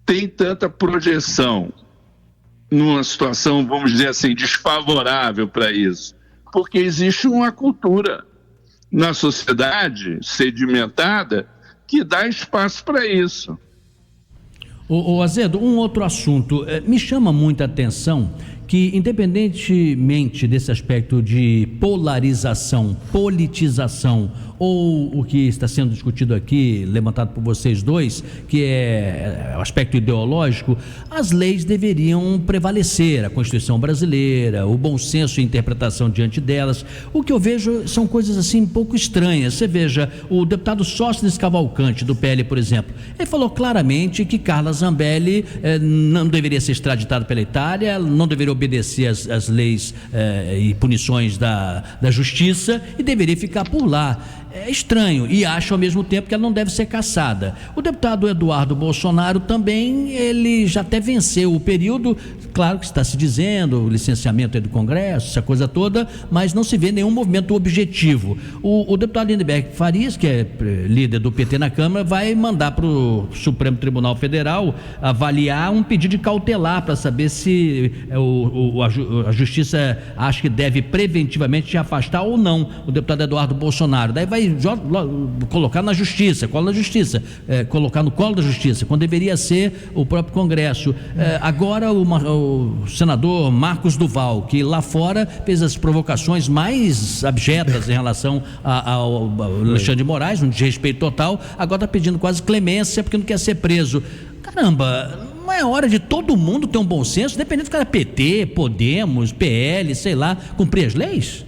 tem tanta projeção numa situação, vamos dizer assim, desfavorável para isso? Porque existe uma cultura na sociedade sedimentada que dá espaço para isso. Ô Azedo, um outro assunto, me chama muita atenção que, independentemente desse aspecto de polarização, politização, ou o que está sendo discutido aqui, levantado por vocês dois, que é o aspecto ideológico, as leis deveriam prevalecer, a Constituição brasileira, o bom senso e interpretação diante delas. O que eu vejo são coisas assim um pouco estranhas. Você veja, o deputado Sóstenes Cavalcante, do PL, por exemplo, ele falou claramente que Carla Zambelli não deveria ser extraditada pela Itália, não deveria obedecer às leis e punições da justiça e deveria ficar por lá. É estranho, e acho ao mesmo tempo que ela não deve ser cassada. O deputado Eduardo Bolsonaro também, ele já até venceu o período, claro que está se dizendo, o licenciamento é do Congresso, essa coisa toda, mas não se vê nenhum movimento objetivo. O deputado Lindenberg Farias, que é líder do PT na Câmara, vai mandar para o Supremo Tribunal Federal avaliar um pedido de cautelar para saber se a Justiça acha que deve preventivamente afastar ou não o deputado Eduardo Bolsonaro. Daí vai colocar na Justiça, colocar no colo da Justiça, quando deveria ser o próprio Congresso. Agora o senador Marcos Duval, que lá fora fez as provocações mais abjetas em relação ao Alexandre de Moraes, um desrespeito total, agora está pedindo quase clemência porque não quer ser preso. Caramba, não é hora de todo mundo ter um bom senso, independente do cara PT, Podemos, PL, sei lá, cumprir as leis?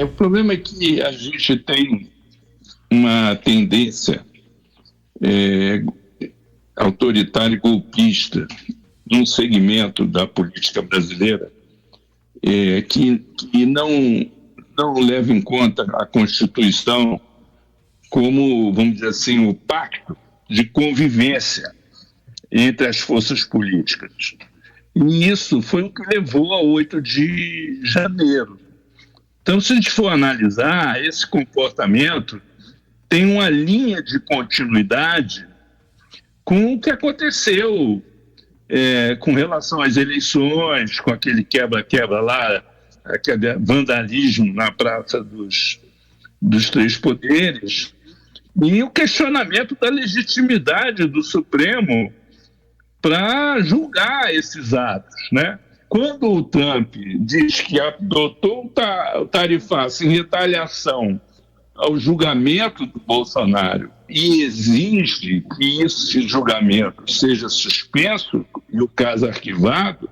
O problema é que a gente tem uma tendência autoritária e golpista num segmento da política brasileira que não leva em conta a Constituição como, vamos dizer assim, o pacto de convivência entre as forças políticas. E isso foi o que levou a 8 de janeiro. Então, se a gente for analisar, esse comportamento tem uma linha de continuidade com o que aconteceu com relação às eleições, com aquele quebra-quebra lá, aquele vandalismo na Praça dos Três Poderes, e o questionamento da legitimidade do Supremo para julgar esses atos, né? Quando o Trump diz que adotou o tarifaço em retaliação ao julgamento do Bolsonaro e exige que esse julgamento seja suspenso e o caso arquivado,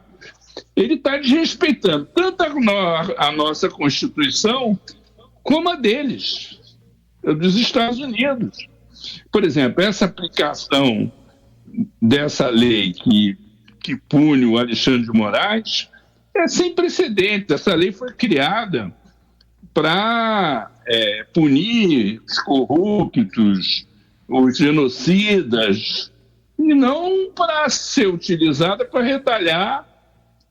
ele está desrespeitando tanto a nossa Constituição como a deles, dos Estados Unidos. Por exemplo, essa aplicação dessa lei que pune o Alexandre de Moraes é sem precedentes. Essa lei foi criada para punir os corruptos, os genocidas, e não para ser utilizada para retalhar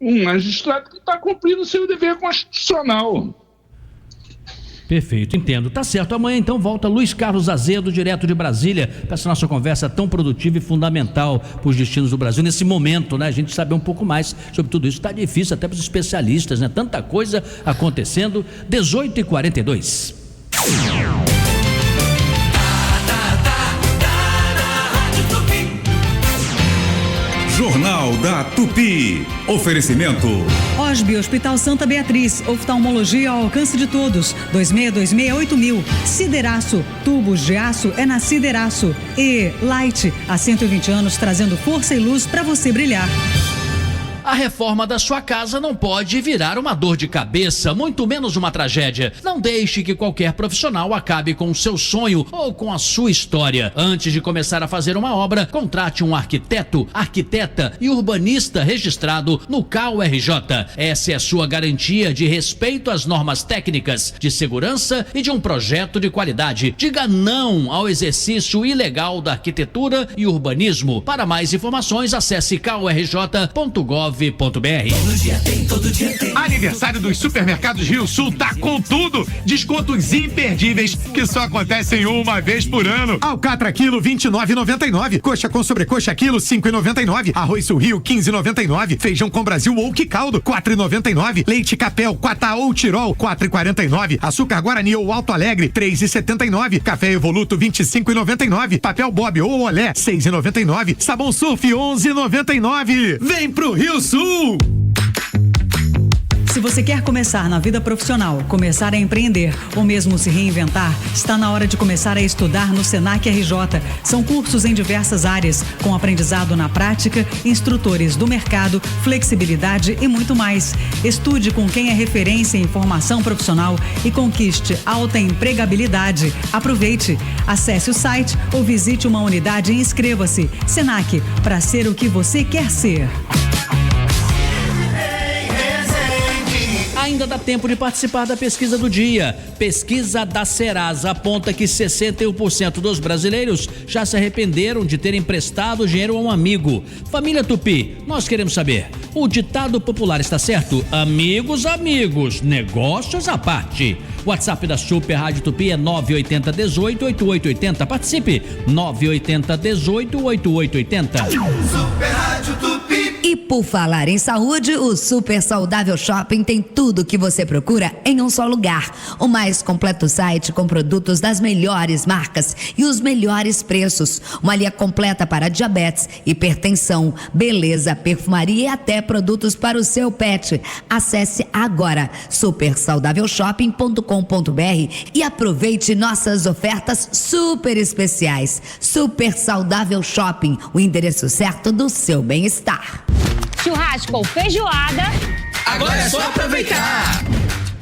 um magistrado que está cumprindo o seu dever constitucional. Perfeito, entendo. Tá certo. Amanhã então volta Luiz Carlos Azedo, direto de Brasília, para essa nossa conversa tão produtiva e fundamental para os destinos do Brasil nesse momento, né? A gente saber um pouco mais sobre tudo isso. Tá difícil até para os especialistas, né? Tanta coisa acontecendo. 18h42. Jornal da Tupi. Oferecimento. Osby Hospital Santa Beatriz. Oftalmologia ao alcance de todos. 26268000. Sideraço. Tubos de aço é na Sideraço. E Light. Há 120 anos trazendo força e luz para você brilhar. A reforma da sua casa não pode virar uma dor de cabeça, muito menos uma tragédia. Não deixe que qualquer profissional acabe com o seu sonho ou com a sua história. Antes de começar a fazer uma obra, contrate um arquiteto, arquiteta e urbanista registrado no CAU-RJ. Essa é a sua garantia de respeito às normas técnicas, de segurança e de um projeto de qualidade. Diga não ao exercício ilegal da arquitetura e urbanismo. Para mais informações, acesse caurj.gov.br. Todo dia tem. Aniversário dos supermercados Rio Sul tá com tudo. Descontos imperdíveis que só acontecem uma vez por ano. Alcatra quilo 29,99. Coxa com sobrecoxa quilo 5,99. Arroz Sul Rio 15,99. Feijão com Brasil ou que caldo 4,99. Leite Capel, Quatá ou Tirol 4,49. Açúcar Guarani ou Alto Alegre 3,79. Café Evoluto 25,99. Papel Bob ou Olé 6,99. Sabão Surf 11,99. Vem pro Rio Sul! Se você quer começar na vida profissional, começar a empreender ou mesmo se reinventar, está na hora de começar a estudar no Senac RJ. São cursos em diversas áreas, com aprendizado na prática, instrutores do mercado, flexibilidade e muito mais. Estude com quem é referência em formação profissional e conquiste alta empregabilidade. Aproveite! Acesse o site ou visite uma unidade e inscreva-se. Senac, para ser o que você quer ser. Ainda dá tempo de participar da pesquisa do dia. Pesquisa da Serasa aponta que 61% dos brasileiros já se arrependeram de terem emprestado dinheiro a um amigo. Família Tupi, nós queremos saber, o ditado popular está certo? Amigos, negócios à parte. WhatsApp da Super Rádio Tupi é 980 18 8880. Participe, 980 18 8880. Super Rádio Tupi. E por falar em saúde, o Super Saudável Shopping tem tudo o que você procura em um só lugar. O mais completo site com produtos das melhores marcas e os melhores preços. Uma linha completa para diabetes, hipertensão, beleza, perfumaria e até produtos para o seu pet. Acesse agora supersaudávelshop.com.br e aproveite nossas ofertas super especiais. Super Saudável Shopping, o endereço certo do seu bem-estar. Churrasco ou feijoada, agora é só aproveitar.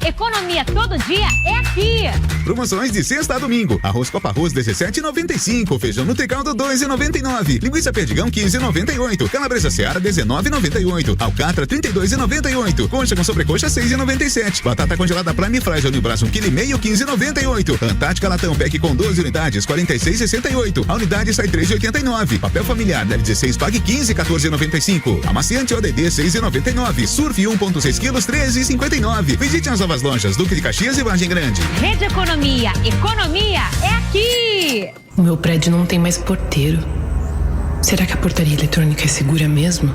Economia todo dia é aqui. Promoções de sexta a domingo. Arroz Copa Arroz 17,95. Feijão Nutricaldo 2,99. Linguiça Perdigão 15,98. Calabresa Seara 19,98. Alcatra 32,98. Coxa com sobrecoxa 6,97. Batata congelada Prime Fries Unibras 1,5 kg 15,98. Antártica Latão Pack com 12 unidades 46,68. A unidade sai 3,89. Papel familiar da 16 pague 15 14,95. Amaciante ODD 6,99. Surf 1,6 kg 13,59. Visite as novas lojas Duque de Caxias e Vargem Grande. Rede Economia, economia é aqui. O meu prédio não tem mais porteiro. Será que a portaria eletrônica é segura mesmo?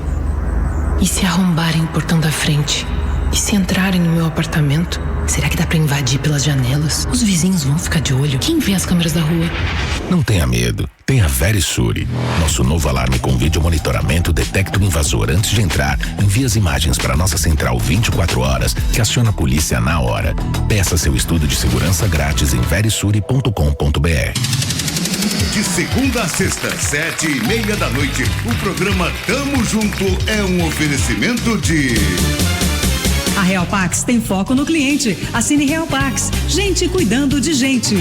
E se arrombarem o portão da frente? E se entrarem no meu apartamento? Será que dá pra invadir pelas janelas? Os vizinhos vão ficar de olho. Quem vê as câmeras da rua? Não tenha medo. Tenha Verisure. Nosso novo alarme com vídeo monitoramento detecta o invasor antes de entrar. Envia as imagens para nossa central 24 horas, que aciona a polícia na hora. Peça seu estudo de segurança grátis em verisure.com.br. De segunda a sexta, 7:30 da noite, o programa Tamo Junto é um oferecimento de... A Real Pax tem foco no cliente. Assine Real Pax. Gente cuidando de gente.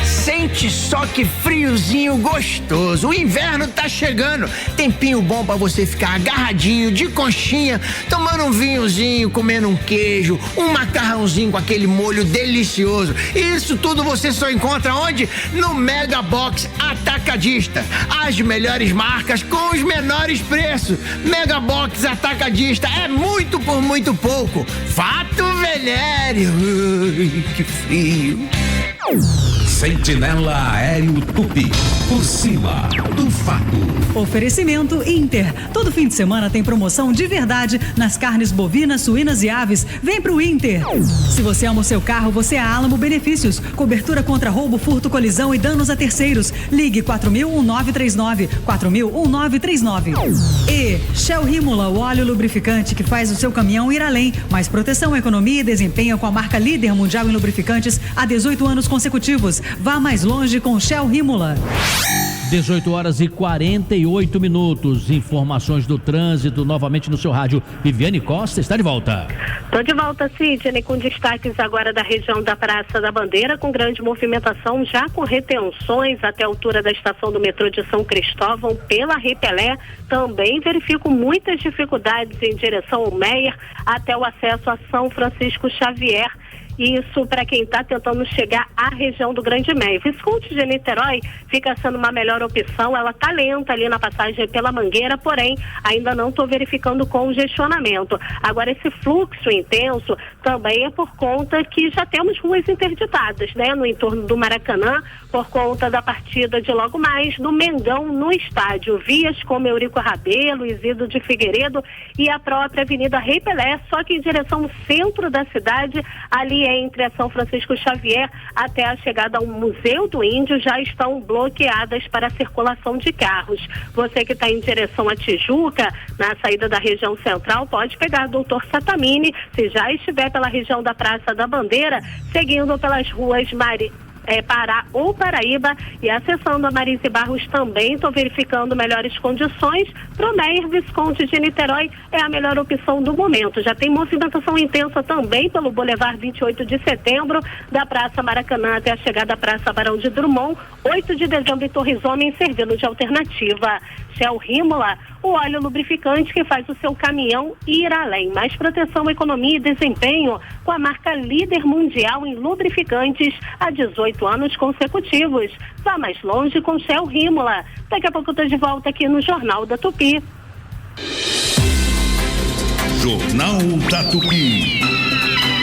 Sente só que friozinho gostoso. O inverno tá chegando. Tempinho bom pra você ficar agarradinho, de conchinha, tomando um vinhozinho, comendo um queijo, um macarrãozinho com aquele molho delicioso. Isso tudo você só encontra onde? No Mega Box Atacadista. As melhores marcas com os menores preços. Mega Box Atacadista é muito por muito pouco. Fato Velhério. Ui, que frio. Sentinela Aéreo Tupi, por cima do fato. Oferecimento Inter. Todo fim de semana tem promoção de verdade nas carnes bovinas, suínas e aves. Vem pro Inter. Se você ama o seu carro, você é a Alamo Benefícios. Cobertura contra roubo, furto, colisão e danos a terceiros. Ligue 4000-1939. 4000-1939. E Shell Rímula, o óleo lubrificante que faz o seu caminhão ir além. Mais proteção, economia e desempenho com a marca líder mundial em lubrificantes há 18 anos consecutivos. Vá mais longe com Shell Rímula. 18 horas e 48 minutos. Informações do trânsito novamente no seu rádio. Viviane Costa está de volta. Estou de volta, Sidney, com destaques agora da região da Praça da Bandeira, com grande movimentação, já com retenções até a altura da estação do metrô de São Cristóvão, pela Repelé. Também verifico muitas dificuldades em direção ao Meier, até o acesso a São Francisco Xavier. Isso para quem está tentando chegar à região do Grande Meier. Visconde de Niterói fica sendo uma melhor opção. Ela está lenta ali na passagem pela Mangueira, porém ainda não estou verificando congestionamento. Agora, esse fluxo intenso também é por conta que já temos ruas interditadas, né, no entorno do Maracanã, por conta da partida de logo mais do Mengão no estádio. Vias como Eurico Rabelo, Isidro de Figueiredo e a própria Avenida Rei Pelé, só que em direção ao centro da cidade, ali entre a São Francisco Xavier até a chegada ao Museu do Índio, já estão bloqueadas para a circulação de carros. Você que está em direção a Tijuca, na saída da região central, pode pegar Doutor Satamini, se já estiver pela região da Praça da Bandeira, seguindo pelas ruas Pará ou Paraíba e acessando a Marise Barros também. Estou verificando melhores condições. Pro Meier, Visconde de Niterói é a melhor opção do momento. Já tem movimentação intensa também pelo Boulevard 28 de Setembro, da Praça Maracanã até a chegada à Praça Barão de Drummond, 8 de dezembro em Torres Homens, servindo de alternativa. Shell Rímola, o óleo lubrificante que faz o seu caminhão ir além. Mais proteção, economia e desempenho com a marca líder mundial em lubrificantes há 18 anos consecutivos. Vá mais longe com Shell Rímola. Daqui a pouco eu estou de volta aqui no Jornal da Tupi. Jornal da Tupi.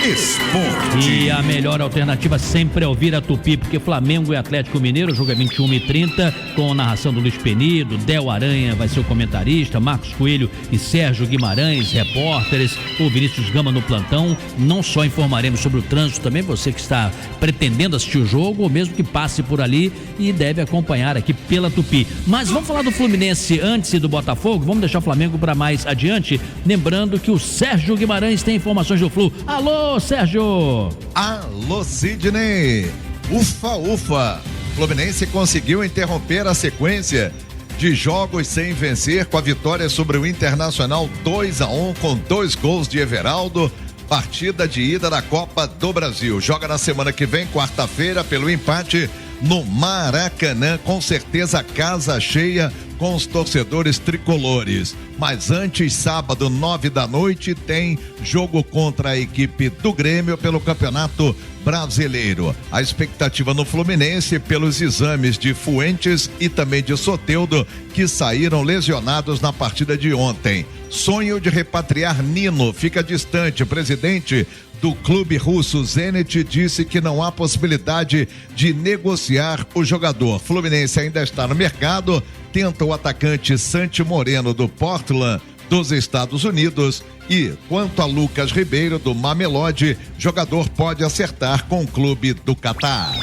Esporte. E a melhor alternativa sempre é ouvir a Tupi, porque Flamengo e Atlético Mineiro, o jogo é 21h30, com a narração do Luiz Penido, Del Aranha vai ser o comentarista, Marcos Coelho e Sérgio Guimarães, repórteres, o Vinícius Gama no plantão. Não só informaremos sobre o trânsito, também você que está pretendendo assistir o jogo, ou mesmo que passe por ali e deve acompanhar aqui pela Tupi. Mas vamos falar do Fluminense antes e do Botafogo, vamos deixar o Flamengo para mais adiante, lembrando que o Sérgio Guimarães tem informações do Flu. Alô, Sérgio! Alô, Sidney! Ufa, ufa! Fluminense conseguiu interromper a sequência de jogos sem vencer com a vitória sobre o Internacional 2-1 com 2 gols de Everaldo. Partida de ida da Copa do Brasil. Joga na semana que vem, quarta-feira, pelo empate no Maracanã, com certeza casa cheia com os torcedores tricolores. Mas antes, sábado, 9h, tem jogo contra a equipe do Grêmio pelo Campeonato Brasileiro. A expectativa no Fluminense pelos exames de Fuentes e também de Soteldo, que saíram lesionados na partida de ontem. Sonho de repatriar Nino fica distante. O presidente do clube russo Zenit disse que não há possibilidade de negociar o jogador. Fluminense ainda está no mercado, tenta o atacante Santi Moreno do Portland dos Estados Unidos. E quanto a Lucas Ribeiro do Mamelodi, jogador pode acertar com o clube do Catar.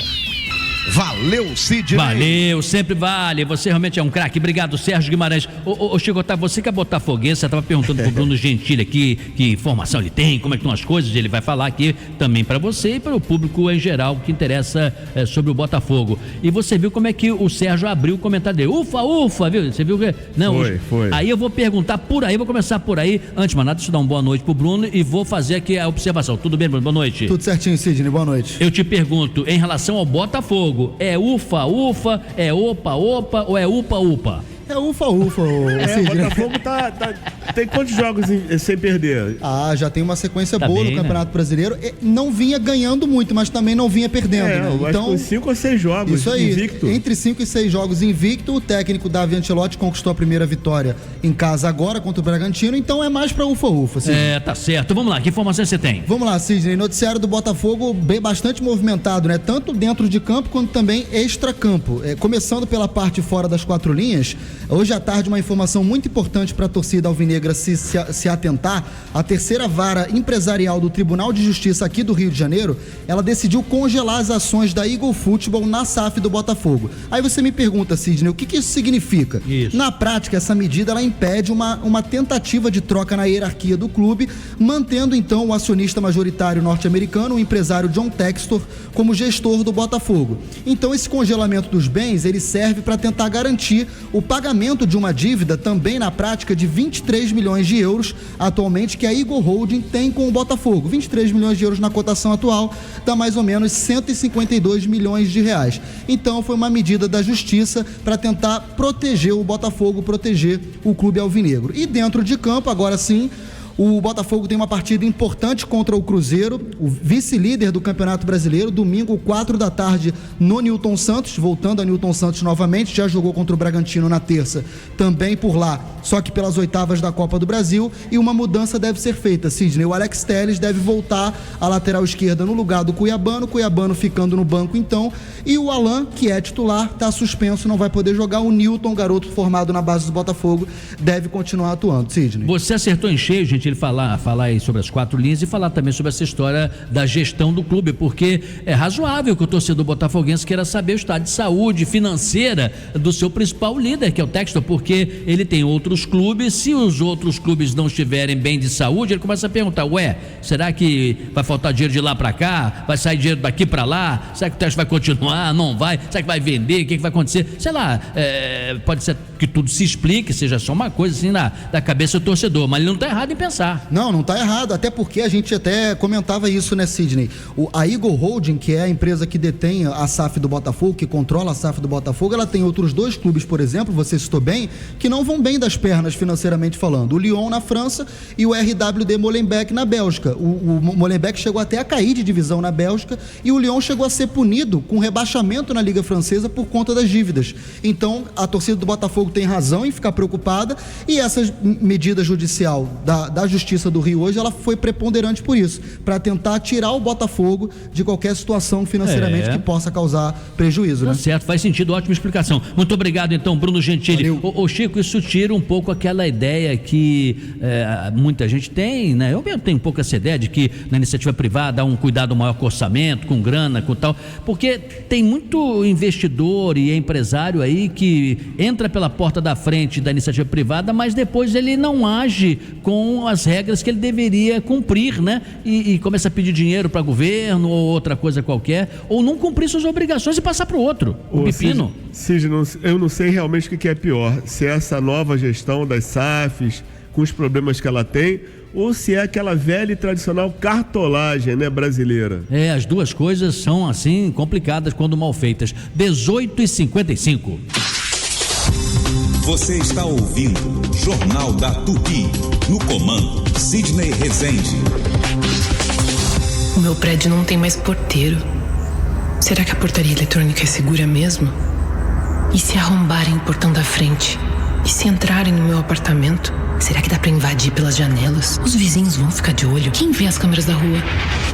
Valeu, Sidney. Valeu, sempre vale. Você realmente é um craque. Obrigado, Sérgio Guimarães. Ô Chico, você que é botafoguense, você estava perguntando pro Bruno Gentili aqui que informação ele tem, como é que estão as coisas. Ele vai falar aqui também para você e para o público em geral que interessa sobre o Botafogo. E você viu como é que o Sérgio abriu o comentário dele. Ufa, ufa, viu? Você viu que... Não, foi. Aí eu vou perguntar por aí, vou começar por aí. Antes de mais nada, deixa eu dar uma boa noite pro Bruno e vou fazer aqui a observação. Tudo bem, Bruno? Boa noite. Tudo certinho, Sidney. Boa noite. Eu te pergunto, em relação ao Botafogo, é ufa, ufa, é opa, opa ou é upa, upa? É ufa, ufa. O Botafogo tem quantos jogos sem perder? Já tem uma sequência boa no Campeonato Brasileiro. Não vinha ganhando muito, mas também não vinha perdendo, né? Então, 5 ou 6 jogos isso aí, invicto. Entre 5 e 6 jogos invicto, o técnico Davi Ancelotti conquistou a primeira vitória em casa agora contra o Bragantino, então é mais pra ufa, ufa. Sidney. Tá certo. Vamos lá, que informações você tem? Vamos lá, Sidney. Noticiário do Botafogo bastante movimentado, né? Tanto dentro de campo quanto também extra-campo. Começando pela parte fora das 4 linhas, Hoje à tarde, uma informação muito importante para a torcida alvinegra se atentar. A terceira vara empresarial do Tribunal de Justiça aqui do Rio de Janeiro, ela decidiu congelar as ações da Eagle Futebol na SAF do Botafogo. Aí você me pergunta, Sidney, o que isso significa? Isso. Na prática, essa medida ela impede uma tentativa de troca na hierarquia do clube, mantendo então o acionista majoritário norte-americano, o empresário John Textor, como gestor do Botafogo. Então esse congelamento dos bens, ele serve para tentar garantir o pagamento de uma dívida também na prática de 23 milhões de euros atualmente que a Eagle Holding tem com o Botafogo. 23 milhões de euros na cotação atual dá mais ou menos 152 milhões de reais. Então foi uma medida da justiça para tentar proteger o Botafogo, proteger o clube alvinegro. E dentro de campo, agora sim, o Botafogo tem uma partida importante contra o Cruzeiro, o vice-líder do Campeonato Brasileiro, domingo, 4 da tarde, no Newton Santos, voltando a Newton Santos novamente, já jogou contra o Bragantino na terça, também por lá, só que pelas oitavas da Copa do Brasil, e uma mudança deve ser feita, Sidney. O Alex Telles deve voltar à lateral esquerda no lugar do Cuiabano ficando no banco então, e o Alan, que é titular, está suspenso, não vai poder jogar. O Newton, garoto formado na base do Botafogo, deve continuar atuando, Sidney. Você acertou em cheio, gente, ele falar aí sobre as 4 linhas e falar também sobre essa história da gestão do clube, porque é razoável que o torcedor botafoguense queira saber o estado de saúde financeira do seu principal líder, que é o Textor, porque ele tem outros clubes. Se os outros clubes não estiverem bem de saúde, ele começa a perguntar, será que vai faltar dinheiro de lá para cá? Vai sair dinheiro daqui para lá? Será que o Textor vai continuar? Não vai? Será que vai vender? O que vai acontecer? Sei lá, pode ser que tudo se explique, seja só uma coisa assim da cabeça do torcedor, mas ele não está errado em pensar. Não está errado, até porque a gente até comentava isso, né, Sidney? A Eagle Holding, que é a empresa que detém a SAF do Botafogo, que controla a SAF do Botafogo, ela tem outros 2 clubes, por exemplo, você citou bem, que não vão bem das pernas financeiramente falando. O Lyon na França e o RWD Molenbeek na Bélgica. O Molenbeek chegou até a cair de divisão na Bélgica e o Lyon chegou a ser punido com rebaixamento na Liga Francesa por conta das dívidas. Então, a torcida do Botafogo tem razão em ficar preocupada, e essa medida judicial da Justiça do Rio hoje, ela foi preponderante por isso, para tentar tirar o Botafogo de qualquer situação financeiramente que possa causar prejuízo, né? Certo, faz sentido, ótima explicação. Muito obrigado então, Bruno Gentili. Ô Chico, isso tira um pouco aquela ideia que muita gente tem, né? Eu mesmo tenho um pouco essa ideia de que na iniciativa privada há um cuidado maior com orçamento, com grana, com tal, porque tem muito investidor e empresário aí que entra pela porta da frente da iniciativa privada, mas depois ele não age com as regras que ele deveria cumprir, né? E começa a pedir dinheiro para governo ou outra coisa qualquer, ou não cumprir suas obrigações e passar para o outro, o pepino. Sidney, eu não sei realmente o que é pior, se é essa nova gestão das SAFs, com os problemas que ela tem, ou se é aquela velha e tradicional cartolagem, né, brasileira. As duas coisas são assim complicadas quando mal feitas. 18h55. Você está ouvindo Jornal da Tupi, no comando Sidney Rezende. O meu prédio não tem mais porteiro. Será que a portaria eletrônica é segura mesmo? E se arrombarem o portão da frente? E se entrarem no meu apartamento? Será que dá pra invadir pelas janelas? Os vizinhos vão ficar de olho. Quem vê as câmeras da rua?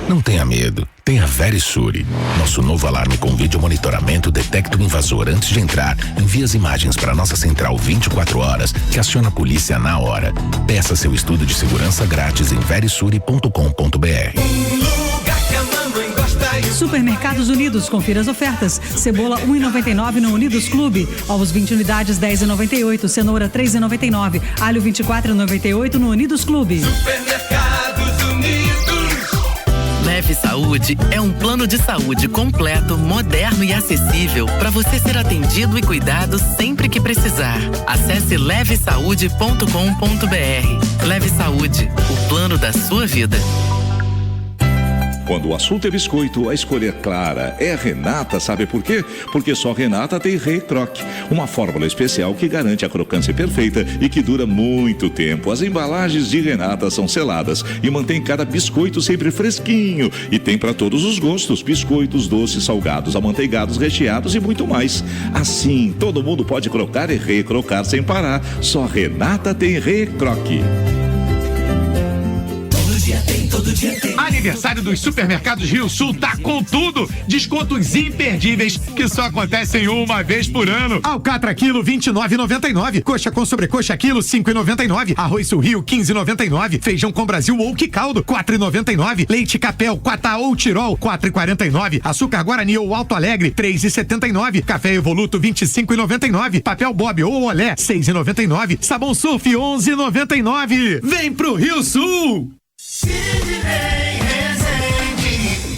Não tenha medo. Tenha Verisure. Nosso novo alarme com vídeo monitoramento detecta o invasor antes de entrar. Envia as imagens para nossa central 24 horas, que aciona a polícia na hora. Peça seu estudo de segurança grátis em verisure.com.br. Supermercados Unidos, confira as ofertas. Cebola 1,99 no Unidos Clube. Ovos 20 unidades 10,98. Cenoura 3,99. Alho 24,98 no Unidos Clube. Supermercados Unidos. Leve Saúde é um plano de saúde completo, moderno e acessível para você ser atendido e cuidado sempre que precisar. Acesse levesaude.com.br. Leve Saúde, o plano da sua vida. Quando o assunto é biscoito, a escolha clara é Renata, sabe por quê? Porque só Renata tem Rei Croque, uma fórmula especial que garante a crocância perfeita e que dura muito tempo. As embalagens de Renata são seladas e mantém cada biscoito sempre fresquinho. E tem para todos os gostos, biscoitos, doces, salgados, amanteigados, recheados e muito mais. Assim, todo mundo pode crocar e recrocar sem parar. Só Renata tem Rei Croque. Todo dia tem todo dia tem. Aniversário dos supermercados Rio Sul tá com tudo. Descontos imperdíveis que só acontecem uma vez por ano. Alcatra quilo 29,99. Coxa com sobrecoxa quilo 5,99. Arroz Sul Rio 15,99. Feijão com Brasil ou que caldo 4,99. Leite Capel, Quatá ou Tirol 4,49. Açúcar Guarani ou Alto Alegre 3,79. Café Evoluto 25,99. Papel Bob ou Olé 6,99. Sabão Surf 11,99. Vem pro Rio Sul!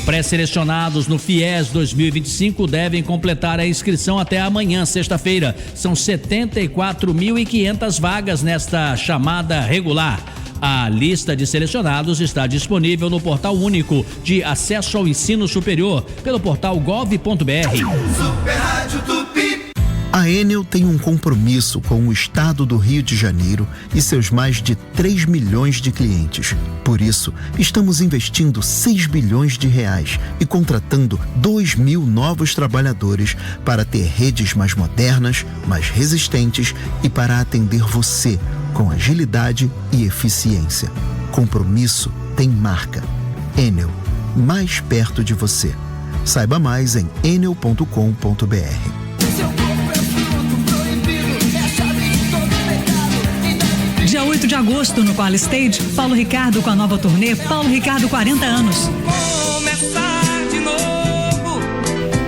Pré-selecionados no FIES 2025 devem completar a inscrição até amanhã, sexta-feira. São 74.500 vagas nesta chamada regular. A lista de selecionados está disponível no portal único de acesso ao ensino superior, pelo portal gov.br. Super Rádio Tupi. A Enel tem um compromisso com o estado do Rio de Janeiro e seus mais de 3 milhões de clientes. Por isso, estamos investindo 6 bilhões de reais e contratando 2.000 novos trabalhadores para ter redes mais modernas, mais resistentes e para atender você com agilidade e eficiência. Compromisso tem marca. Enel, mais perto de você. Saiba mais em enel.com.br. Dia 8 de agosto, no Qual Stage, Paulo Ricardo com a nova turnê Paulo Ricardo 40 anos.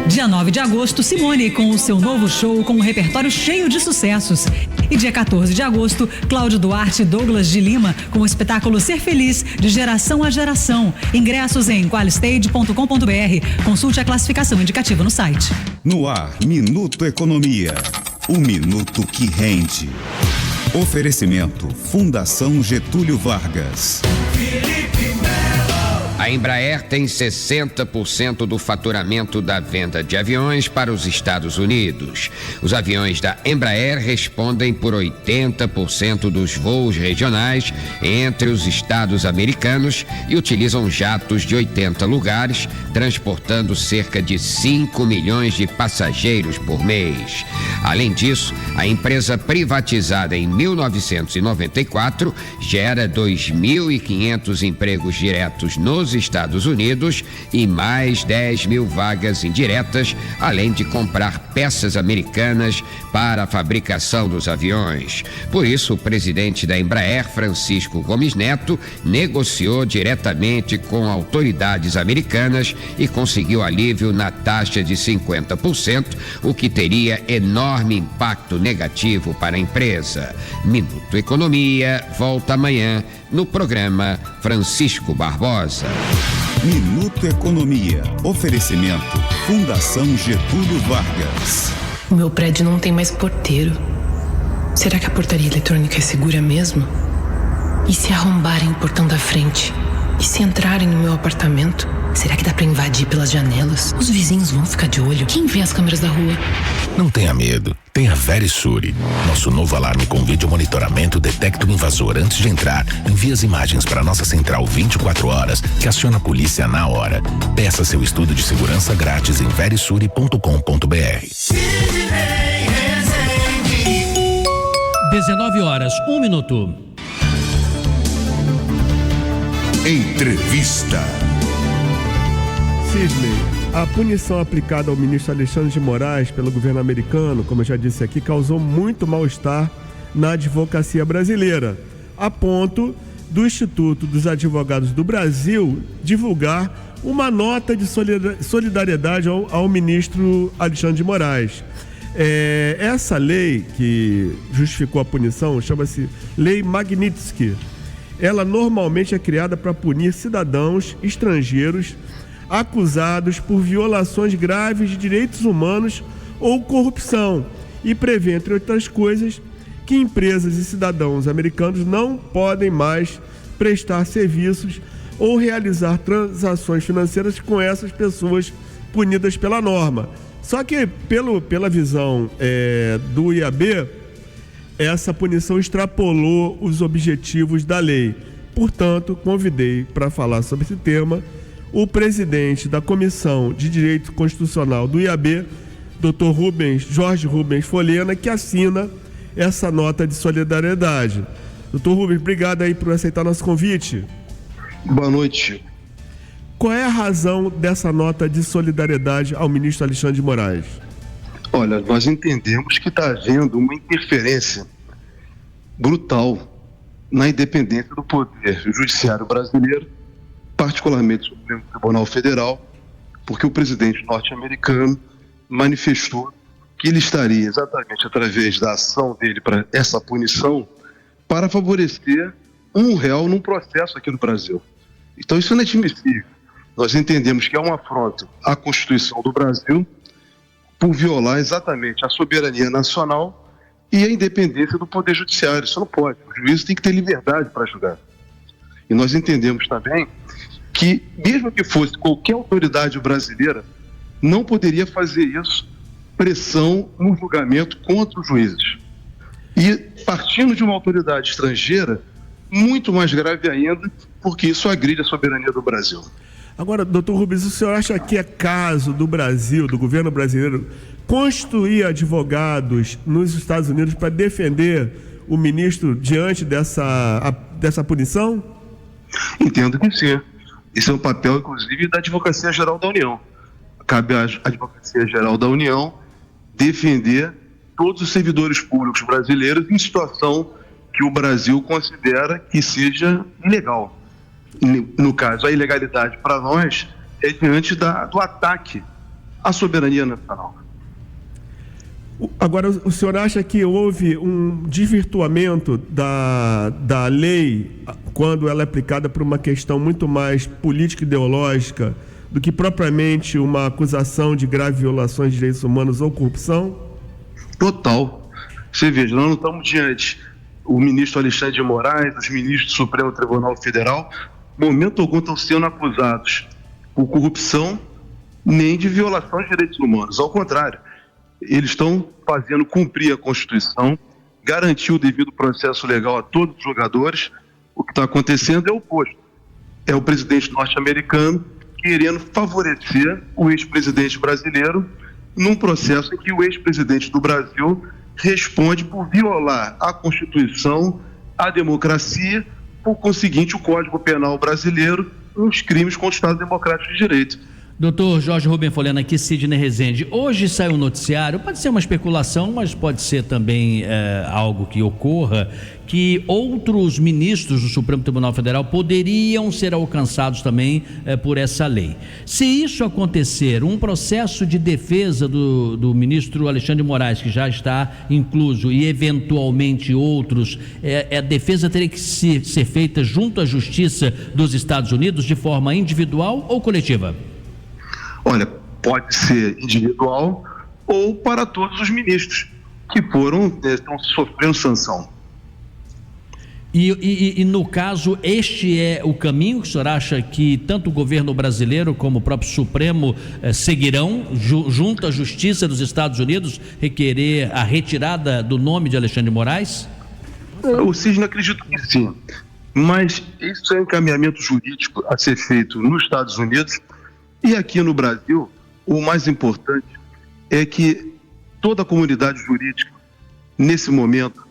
Dia 9 de agosto, Simone com o seu novo show com um repertório cheio de sucessos. E dia 14 de agosto, Cláudio Duarte e Douglas de Lima com o espetáculo Ser Feliz, de geração a geração. Ingressos em qualistage.com.br. Consulte a classificação indicativa no site. No ar, Minuto Economia. O minuto que rende. Oferecimento Fundação Getúlio Vargas. A Embraer tem 60% do faturamento da venda de aviões para os Estados Unidos. Os aviões da Embraer respondem por 80% dos voos regionais entre os estados americanos e utilizam jatos de 80 lugares, transportando cerca de 5 milhões de passageiros por mês. Além disso, a empresa privatizada em 1994 gera 2.500 empregos diretos nos Estados Unidos e mais 10 mil vagas indiretas, além de comprar peças americanas para a fabricação dos aviões. Por isso, o presidente da Embraer, Francisco Gomes Neto, negociou diretamente com autoridades americanas e conseguiu alívio na taxa de 50%, o que teria enorme impacto negativo para a empresa. Minuto Economia volta amanhã no programa Francisco Barbosa. Minuto Economia. Oferecimento Fundação Getúlio Vargas. O meu prédio não tem mais porteiro. Será que a portaria eletrônica é segura mesmo? E se arrombarem o portão da frente? E se entrarem no meu apartamento? Será que dá pra invadir pelas janelas? Os vizinhos vão ficar de olho. Quem vê as câmeras da rua? Não tenha medo. Tenha Verisure. Nosso novo alarme com vídeo monitoramento detecta o invasor antes de entrar. Envia as imagens para nossa central 24 horas, que aciona a polícia na hora. Peça seu estudo de segurança grátis em verisure.com.br. 19h01. Entrevista. Sidney, a punição aplicada ao ministro Alexandre de Moraes pelo governo americano, como eu já disse aqui, causou muito mal-estar na advocacia brasileira, a ponto do Instituto dos Advogados do Brasil divulgar uma nota de solidariedade ao ministro Alexandre de Moraes. Essa lei que justificou a punição chama-se Lei Magnitsky. Ela normalmente é criada para punir cidadãos estrangeiros acusados por violações graves de direitos humanos ou corrupção e prevê, entre outras coisas, que empresas e cidadãos americanos não podem mais prestar serviços ou realizar transações financeiras com essas pessoas punidas pela norma. Só que, pela visão do IAB, essa punição extrapolou os objetivos da lei. Portanto, convidei para falar sobre esse tema o presidente da Comissão de Direito Constitucional do IAB, Dr. Jorge Rubens Folena, que assina essa nota de solidariedade. Dr. Rubens, obrigado aí por aceitar nosso convite. Boa noite. Qual é a razão dessa nota de solidariedade ao ministro Alexandre de Moraes? Olha, nós entendemos que está havendo uma interferência brutal na independência do poder judiciário brasileiro, particularmente do Supremo Tribunal Federal, porque o presidente norte-americano manifestou que ele estaria exatamente através da ação dele para essa punição para favorecer R$1 num processo aqui no Brasil. Então isso é inadmissível. Nós entendemos que é uma afronta à Constituição do Brasil por violar exatamente a soberania nacional e a independência do Poder Judiciário. Isso não pode. O juiz tem que ter liberdade para julgar. E nós entendemos também que, mesmo que fosse qualquer autoridade brasileira, não poderia fazer isso, pressão no julgamento contra os juízes. E, partindo de uma autoridade estrangeira, muito mais grave ainda, porque isso agride a soberania do Brasil. Agora, doutor Rubens, o senhor acha que é caso do Brasil, do governo brasileiro, construir advogados nos Estados Unidos para defender o ministro diante dessa punição? Entendo que sim. Esse é um papel, inclusive, da Advocacia Geral da União. Cabe à Advocacia Geral da União defender todos os servidores públicos brasileiros em situação que o Brasil considera que seja ilegal. No caso, a ilegalidade para nós é diante do ataque à soberania nacional. Agora, o senhor acha que houve um desvirtuamento da lei quando ela é aplicada por uma questão muito mais política e ideológica do que propriamente uma acusação de graves violações de direitos humanos ou corrupção? Total. Você veja, nós não estamos diante o ministro Alexandre de Moraes, os ministros do Supremo Tribunal Federal, momento algum estão sendo acusados por corrupção nem de violação de direitos humanos. Ao contrário, eles estão fazendo cumprir a Constituição, garantir o devido processo legal a todos os jogadores. O que está acontecendo é o oposto. É o presidente norte-americano querendo favorecer o ex-presidente brasileiro num processo em que o ex-presidente do Brasil responde por violar a Constituição, a democracia, por conseguinte o Código Penal brasileiro, os crimes contra o Estado Democrático de Direito. Doutor Jorge Rubem Folhano, aqui Sidney Rezende. Hoje saiu um noticiário, pode ser uma especulação, mas pode ser também algo que ocorra, que outros ministros do Supremo Tribunal Federal poderiam ser alcançados também por essa lei. Se isso acontecer, um processo de defesa do ministro Alexandre de Moraes, que já está incluso, e eventualmente outros, a defesa teria que ser feita junto à Justiça dos Estados Unidos de forma individual ou coletiva? Olha, pode ser individual ou para todos os ministros que estão sofrendo sanção. E no caso, este é o caminho que o senhor acha que tanto o governo brasileiro como o próprio Supremo seguirão, junto à Justiça dos Estados Unidos, requerer a retirada do nome de Alexandre de Moraes? O Sidney acredito que sim, mas isso é um encaminhamento jurídico a ser feito nos Estados Unidos. E aqui no Brasil, o mais importante é que toda a comunidade jurídica, nesse momento,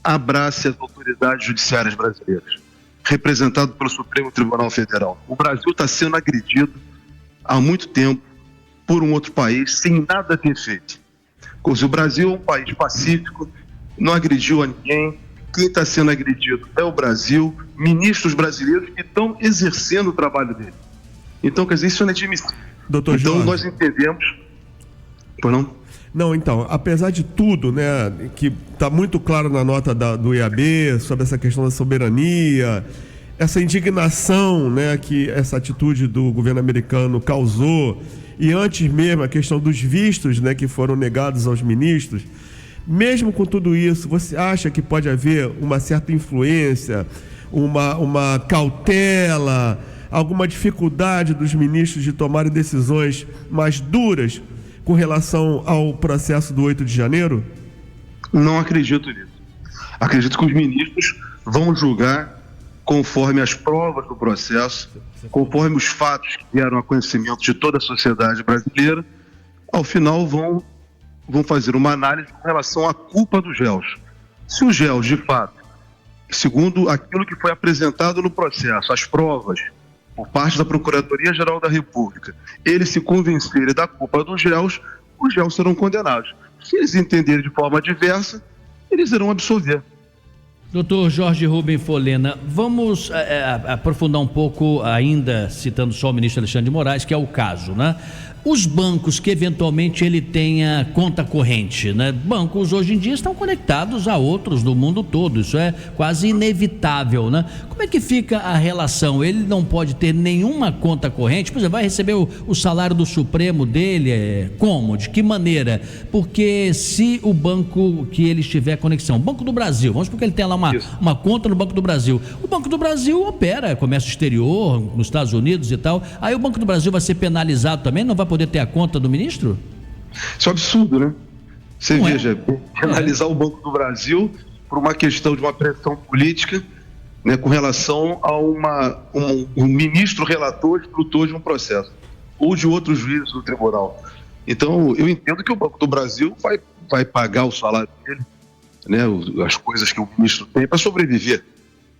abrace as autoridades judiciárias brasileiras, representado pelo Supremo Tribunal Federal. O Brasil está sendo agredido há muito tempo por um outro país sem nada ter feito. O Brasil é um país pacífico, não agrediu a ninguém. Quem está sendo agredido é o Brasil, ministros brasileiros que estão exercendo o trabalho dele. Então, quer dizer, isso não é admissível. Doutor então, Jorge, nós entendemos... Por não? Não, então, apesar de tudo, né, que está muito claro na nota do IAB sobre essa questão da soberania, essa indignação, né, que essa atitude do governo americano causou, e antes mesmo a questão dos vistos, né, que foram negados aos ministros, mesmo com tudo isso, você acha que pode haver uma certa influência, uma cautela, alguma dificuldade dos ministros de tomarem decisões mais duras com relação ao processo do 8 de janeiro? Não acredito nisso. Acredito que os ministros vão julgar conforme as provas do processo, conforme os fatos que vieram a conhecimento de toda a sociedade brasileira. Ao final vão fazer uma análise com relação à culpa dos réus. Se os réus, de fato, segundo aquilo que foi apresentado no processo, as provas, por parte da Procuradoria-Geral da República, eles se convencerem da culpa dos réus, os réus serão condenados. Se eles entenderem de forma diversa, eles irão absolver. Doutor Jorge Rubem Folena, vamos aprofundar um pouco, ainda citando só o ministro Alexandre de Moraes, que é o caso, né? Os bancos que eventualmente ele tenha conta corrente, né? Bancos hoje em dia estão conectados a outros do mundo todo, isso é quase inevitável, né? Como é que fica a relação? Ele não pode ter nenhuma conta corrente, por exemplo, vai receber o salário do Supremo dele, como? De que maneira? Porque se o banco que ele estiver conexão, Banco do Brasil, vamos supor que ele tenha lá uma conta no Banco do Brasil, o Banco do Brasil opera comércio exterior nos Estados Unidos e tal, aí o Banco do Brasil vai ser penalizado também, não vai poder ter a conta do ministro? Isso é um absurdo, né? Você veja, analisar o Banco do Brasil por uma questão de uma pressão política, né, com relação a um ministro relator instrutor de um processo, ou de outros juízes do tribunal. Então, eu entendo que o Banco do Brasil vai pagar o salário dele, né, as coisas que o ministro tem para sobreviver.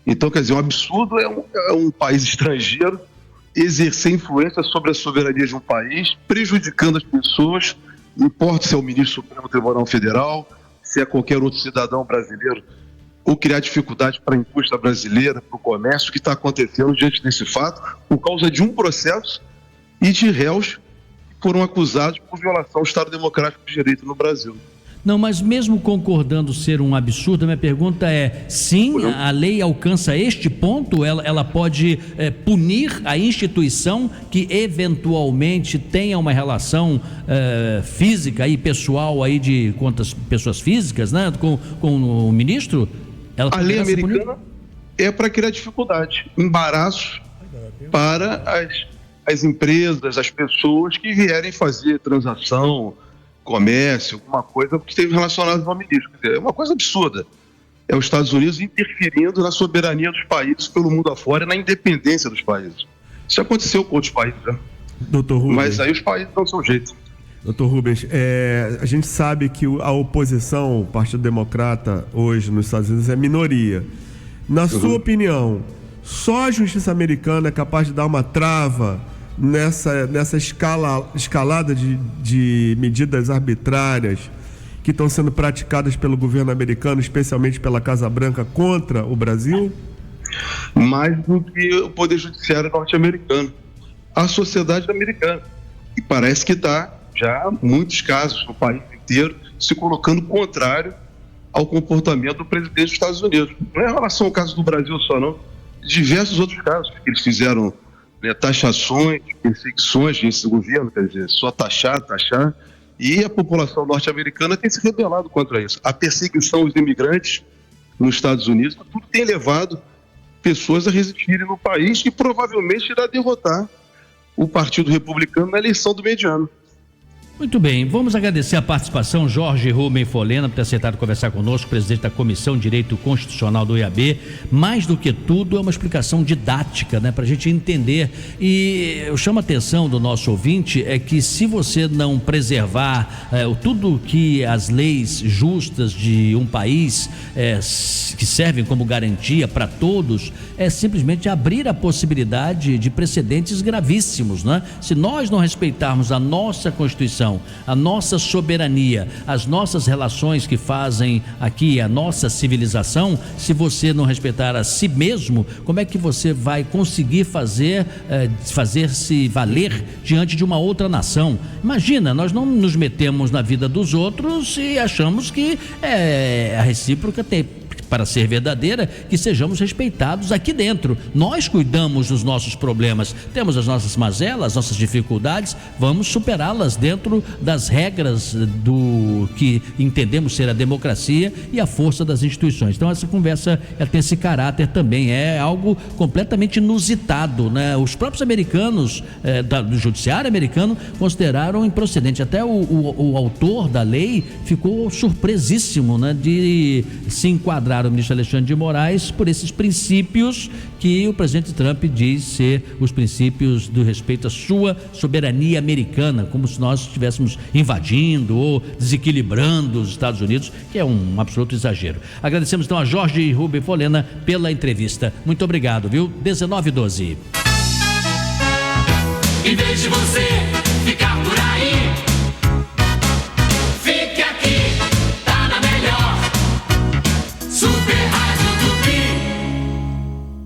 Então, quer dizer, um absurdo é um país estrangeiro exercer influência sobre a soberania de um país, prejudicando as pessoas, não importa se é o ministro do Supremo Tribunal Federal, se é qualquer outro cidadão brasileiro, ou criar dificuldade para a indústria brasileira, para o comércio, que está acontecendo diante desse fato, por causa de um processo e de réus que foram acusados por violação ao Estado Democrático de Direito no Brasil. Não, mas mesmo concordando ser um absurdo, a minha pergunta é, sim, a lei alcança este ponto? Ela pode punir a instituição que eventualmente tenha uma relação física e pessoal aí de quantas pessoas físicas, né, com o ministro? A lei americana é para criar dificuldade, embaraço para as empresas, as pessoas que vierem fazer transação, comércio, alguma coisa que esteve relacionado ao ministro. É uma coisa absurda. É os Estados Unidos interferindo na soberania dos países pelo mundo afora e na independência dos países. Isso aconteceu com outros países, né? Doutor Rubens, mas aí os países dão seu jeito. Doutor Rubens, a gente sabe que a oposição, o Partido Democrata, hoje nos Estados Unidos é minoria. Na sua opinião, só a justiça americana é capaz de dar uma trava nessa escalada de medidas arbitrárias que estão sendo praticadas pelo governo americano, especialmente pela Casa Branca, contra o Brasil? Mais do que o Poder Judiciário norte-americano, a sociedade americana, que parece que está já muitos casos no país inteiro se colocando contrário ao comportamento do presidente dos Estados Unidos. Não é em relação ao caso do Brasil só, não. Diversos outros casos que eles fizeram, né, taxações, perseguições desse governo, quer dizer, só taxar, e a população norte-americana tem se rebelado contra isso. A perseguição aos imigrantes nos Estados Unidos, tudo tem levado pessoas a residirem no país e provavelmente irá derrotar o Partido Republicano na eleição do meio de ano. Muito bem, vamos agradecer a participação Jorge Rubem Folena por ter aceitado conversar conosco, presidente da Comissão de Direito Constitucional do IAB. Mais do que tudo é uma explicação didática, né, para a gente entender. E eu chamo a atenção do nosso ouvinte é que se você não preservar tudo que as leis justas de um país que servem como garantia para todos, é simplesmente abrir a possibilidade de precedentes gravíssimos, né? Se nós não respeitarmos a nossa Constituição, a nossa soberania, as nossas relações que fazem aqui a nossa civilização, se você não respeitar a si mesmo, como é que você vai conseguir fazer-se valer diante de uma outra nação? Imagina, nós não nos metemos na vida dos outros e achamos que a recíproca tem, para ser verdadeira, que sejamos respeitados aqui dentro. Nós cuidamos dos nossos problemas, temos as nossas mazelas, nossas dificuldades, vamos superá-las dentro das regras do que entendemos ser a democracia e a força das instituições. Então essa conversa tem esse caráter também, é algo completamente inusitado, né? Os próprios americanos, do judiciário americano, consideraram improcedente. Até o autor da lei ficou surpresíssimo, né, de se enquadrar o ministro Alexandre de Moraes por esses princípios que o presidente Trump diz ser os princípios do respeito à sua soberania americana, como se nós estivéssemos invadindo ou desequilibrando os Estados Unidos, que é um absoluto exagero. Agradecemos então a Jorge Rubem Folena pela entrevista. Muito obrigado, viu? 19:12. Em vez de você ficar por aí, fique aqui, tá na melhor. Super Rádio Tupi.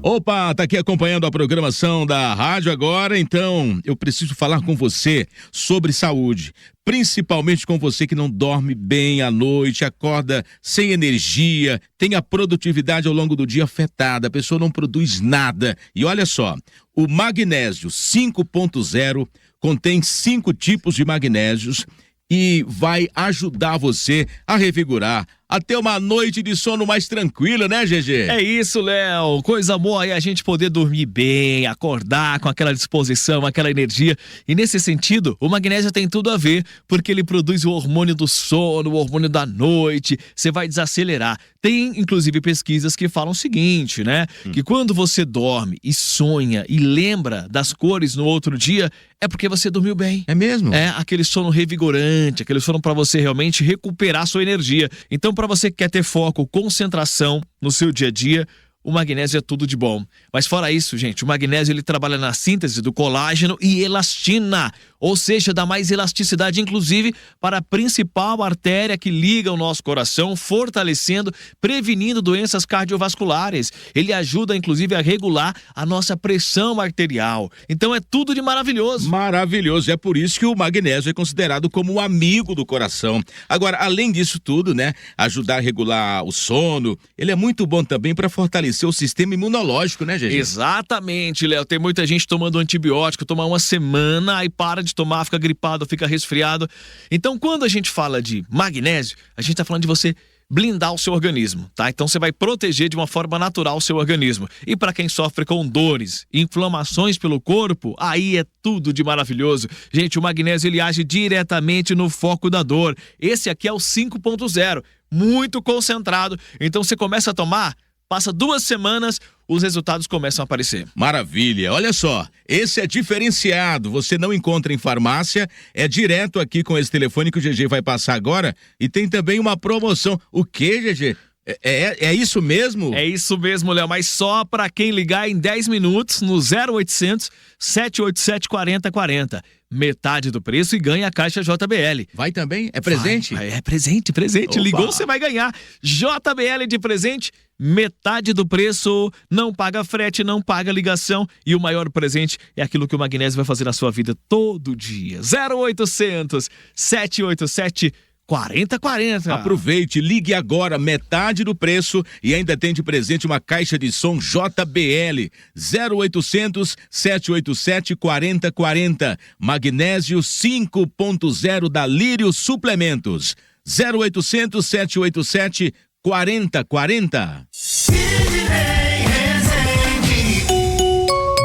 Opa, tá aqui acompanhando a programação da rádio agora, então eu preciso falar com você sobre saúde. Principalmente com você que não dorme bem à noite, acorda sem energia, tem a produtividade ao longo do dia afetada, a pessoa não produz nada. E olha só, o magnésio 5.0 contém 5 tipos de magnésios e vai ajudar você a revigorar, a ter uma noite de sono mais tranquila, né, GG? É isso, Léo. Coisa boa é a gente poder dormir bem, acordar com aquela disposição, aquela energia. E nesse sentido, o magnésio tem tudo a ver, porque ele produz o hormônio do sono, o hormônio da noite. Você vai desacelerar. Tem, inclusive, pesquisas que falam o seguinte, né? Que quando você dorme e sonha e lembra das cores no outro dia, é porque você dormiu bem. É mesmo? É aquele sono revigorante, aquele sono para você realmente recuperar sua energia. Então, para você que quer ter foco, concentração no seu dia a dia, o magnésio é tudo de bom. Mas fora isso, gente, o magnésio ele trabalha na síntese do colágeno e elastina, ou seja, dá mais elasticidade, inclusive, para a principal artéria que liga o nosso coração, fortalecendo, prevenindo doenças cardiovasculares. Ele ajuda, inclusive, a regular a nossa pressão arterial. Então é tudo de maravilhoso. Maravilhoso, é por isso que o magnésio é considerado como um amigo do coração. Agora, além disso tudo, né, ajudar a regular o sono, ele é muito bom também para fortalecer o sistema imunológico, né, GG? Exatamente, Léo. Tem muita gente tomando antibiótico, toma uma semana, aí para de tomar, fica gripado, fica resfriado. Então, quando a gente fala de magnésio, a gente tá falando de você blindar o seu organismo, tá? Então você vai proteger de uma forma natural o seu organismo. E para quem sofre com dores, inflamações pelo corpo, aí é tudo de maravilhoso. Gente, o magnésio ele age diretamente no foco da dor. Esse aqui é o 5.0, muito concentrado. Então você começa a tomar, passa 2 semanas, os resultados começam a aparecer. Maravilha, olha só, esse é diferenciado, você não encontra em farmácia, é direto aqui com esse telefone que o GG vai passar agora e tem também uma promoção. O que, GG? É isso mesmo? É isso mesmo, Léo, mas só para quem ligar em 10 minutos no 0800 787 4040. Metade do preço e ganha a caixa JBL. Vai também? É presente? É presente. Opa. Ligou, você vai ganhar. JBL de presente, metade do preço, não paga frete, não paga ligação e o maior presente é aquilo que o magnésio vai fazer na sua vida todo dia. 0800 787 4040. Aproveite, ligue agora, metade do preço e ainda tem de presente uma caixa de som JBL 0800 787 4040. Magnésio 5.0 da Lírio Suplementos 0800 787 4040.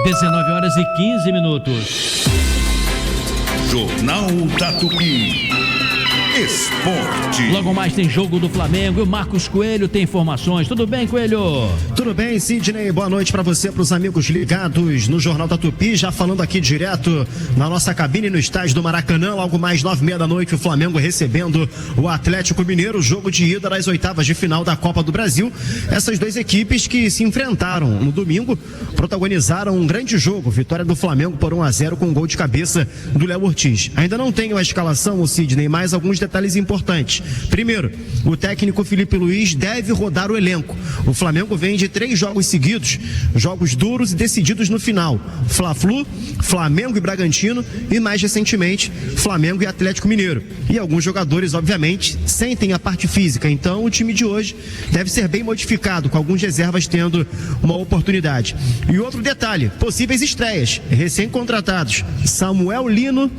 19h15. Jornal da Tupi. Esporte. Logo mais tem jogo do Flamengo e o Marcos Coelho tem informações. Tudo bem, Coelho? Tudo bem, Sidney. Boa noite pra você, pros amigos ligados no Jornal da Tupi. Já falando aqui direto na nossa cabine no estádio do Maracanã. Logo mais 9h30 da noite, o Flamengo recebendo o Atlético Mineiro. Jogo de ida das oitavas de final da Copa do Brasil. Essas 2 equipes que se enfrentaram no domingo protagonizaram um grande jogo. Vitória do Flamengo por 1-0 com um gol de cabeça do Léo Ortiz. Ainda não tenho a escalação, o Sidney, mas alguns detalhes importantes. Primeiro, o técnico Felipe Luiz deve rodar o elenco. O Flamengo vem de 3 jogos seguidos, jogos duros e decididos no final. Fla-Flu, Flamengo e Bragantino e mais recentemente Flamengo e Atlético Mineiro. E alguns jogadores, obviamente, sentem a parte física. Então o time de hoje deve ser bem modificado, com alguns reservas tendo uma oportunidade. E outro detalhe, possíveis estreias, recém-contratados. Samuel Lino,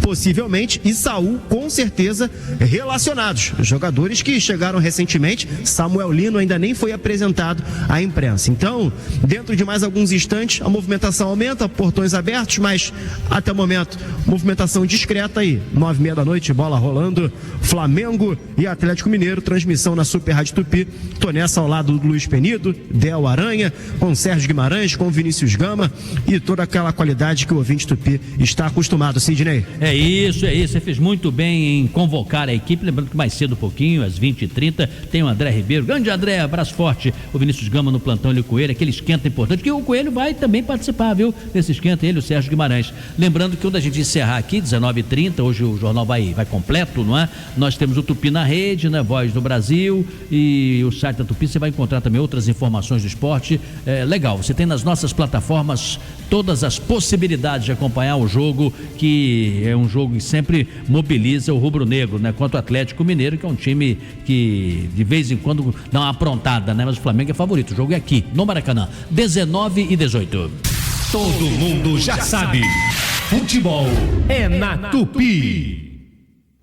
possivelmente, e Saul, com certeza, relacionados. Jogadores que chegaram recentemente, Samuel Lino ainda nem foi apresentado à imprensa. Então, dentro de mais alguns instantes, a movimentação aumenta, portões abertos, mas até o momento, movimentação discreta aí. 9h30 da noite, bola rolando, Flamengo e Atlético Mineiro, transmissão na Super Rádio Tupi. Tô nessa ao lado do Luiz Penido, Del Aranha, com Sérgio Guimarães, com Vinícius Gama e toda aquela qualidade que o ouvinte Tupi está acostumado, Sidney. É isso. Você fez muito bem em convocar a equipe. Lembrando que mais cedo um pouquinho, às 20h30, tem o André Ribeiro. Grande André, abraço forte. O Vinícius Gama no plantão, ele e o Coelho, aquele esquenta importante, que o Coelho vai também participar, viu? Desse esquenta, ele e o Sérgio Guimarães. Lembrando que quando a gente encerrar aqui, 19h30, hoje o jornal vai completo, não é? Nós temos o Tupi na rede, né? Voz do Brasil e o site da Tupi. Você vai encontrar também outras informações do esporte. Legal, você tem nas nossas plataformas todas as possibilidades de acompanhar o jogo, que é um jogo que sempre mobiliza o rubro-negro, né? Quanto o Atlético Mineiro, que é um time que de vez em quando dá uma aprontada, né? Mas o Flamengo é favorito. O jogo é aqui, no Maracanã, 19h18. Todo mundo já sabe. Futebol é na Tupi.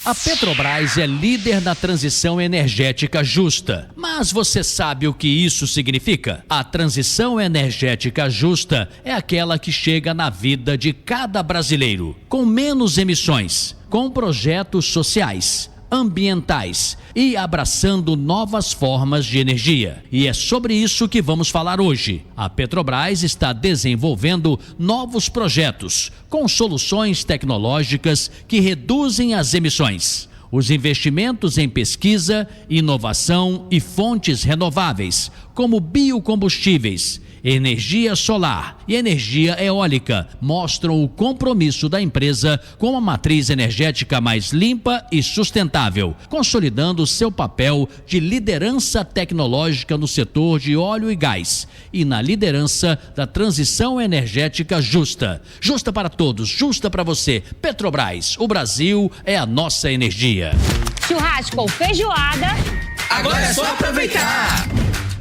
A Petrobras é líder na transição energética justa. Mas você sabe o que isso significa? A transição energética justa é aquela que chega na vida de cada brasileiro, com menos emissões, com projetos sociais, ambientais e abraçando novas formas de energia. E é sobre isso que vamos falar hoje. A Petrobras está desenvolvendo novos projetos com soluções tecnológicas que reduzem as emissões. Os investimentos em pesquisa, inovação e fontes renováveis, como biocombustíveis, energia solar e energia eólica, mostram o compromisso da empresa com uma matriz energética mais limpa e sustentável, consolidando seu papel de liderança tecnológica no setor de óleo e gás e na liderança da transição energética justa. Justa para todos, justa para você. Petrobras, o Brasil é a nossa energia. Churrasco ou feijoada, agora é só aproveitar.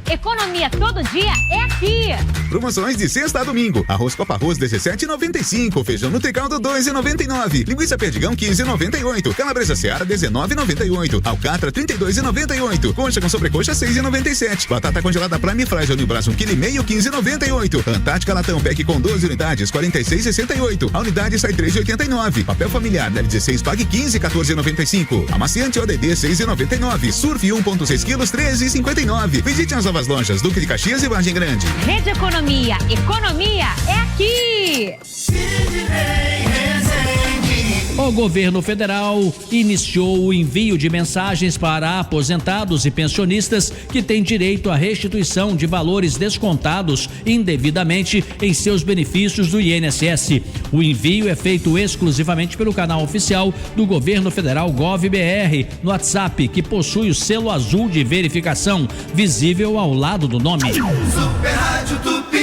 Economia todo dia é aqui. Promoções de sexta a domingo. Arroz Copa Arroz 17,95. Feijão Nutricaldo 2,99. Linguiça Perdigão 15,98. Calabresa Seara 19,98. Alcatra 32,98. Coxa com sobrecoxa 6,97. Batata congelada Prime Fry Johnny Brás 1,5 kg 15,98. Antártica Latão Pack com 12 unidades 46,68. A unidade sai 3,89. Papel familiar deve 16 pague 15 14,95. Amaciante ODD 6,99. Surf 1,6 kg 13,59. Visite as novas lojas Duque de Caxias e Vargem Grande. Rede Economia, economia é aqui. O governo federal iniciou o envio de mensagens para aposentados e pensionistas que têm direito à restituição de valores descontados indevidamente em seus benefícios do INSS. O envio é feito exclusivamente pelo canal oficial do governo federal GovBR no WhatsApp, que possui o selo azul de verificação visível ao lado do nome. Super Rádio Tupi.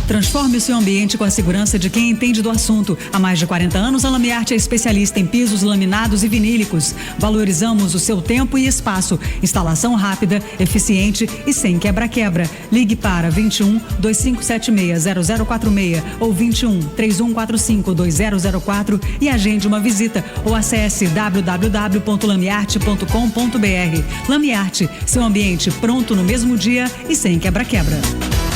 Transforme o seu ambiente com a segurança de quem entende do assunto. Há mais de 40 anos, a Lamiarte é especialista em pisos laminados e vinílicos. Valorizamos o seu tempo e espaço. Instalação rápida, eficiente e sem quebra-quebra. Ligue para 21 2576 0046 ou 21 3145 2004 e agende uma visita ou acesse www.lamiarte.com.br. Lamiarte, seu ambiente pronto no mesmo dia e sem quebra-quebra.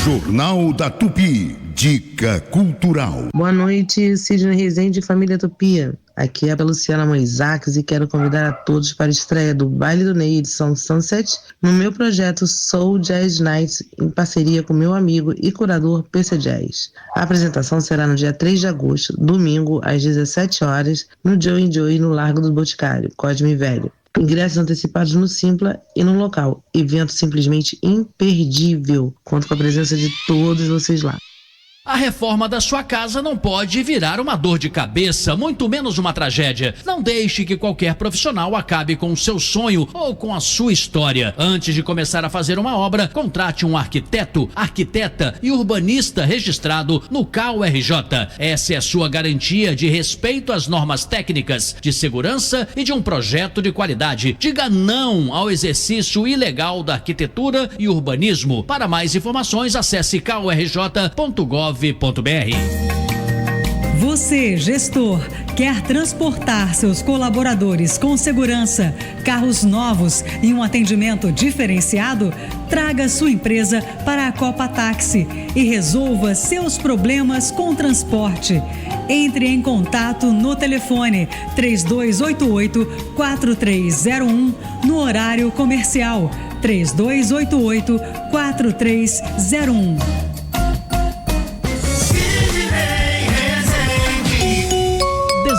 Jornal da Tupi. Dica cultural. Boa noite, Sidney Rezende e família Tupia. Aqui é a Luciana Moisakis e quero convidar a todos para a estreia do Baile do Ney edição Sunset no meu projeto Soul Jazz Night, em parceria com meu amigo e curador PC Jazz. A apresentação será no dia 3 de agosto, domingo, às 17 horas, no Joey Joey, no Largo do Boticário, Cosme Velho. Ingressos antecipados no Simpla e no local. Evento simplesmente imperdível. Conto com a presença de todos vocês lá. A reforma da sua casa não pode virar uma dor de cabeça, muito menos uma tragédia. Não deixe que qualquer profissional acabe com o seu sonho ou com a sua história. Antes de começar a fazer uma obra, contrate um arquiteto, arquiteta e urbanista registrado no CAURJ. Essa é a sua garantia de respeito às normas técnicas, de segurança e de um projeto de qualidade. Diga não ao exercício ilegal da arquitetura e urbanismo. Para mais informações, acesse caurj.gov.br. Você, gestor, quer transportar seus colaboradores com segurança, carros novos e um atendimento diferenciado? Traga sua empresa para a Copa Táxi e resolva seus problemas com transporte. Entre em contato no telefone 3288-4301 no horário comercial 3288-4301.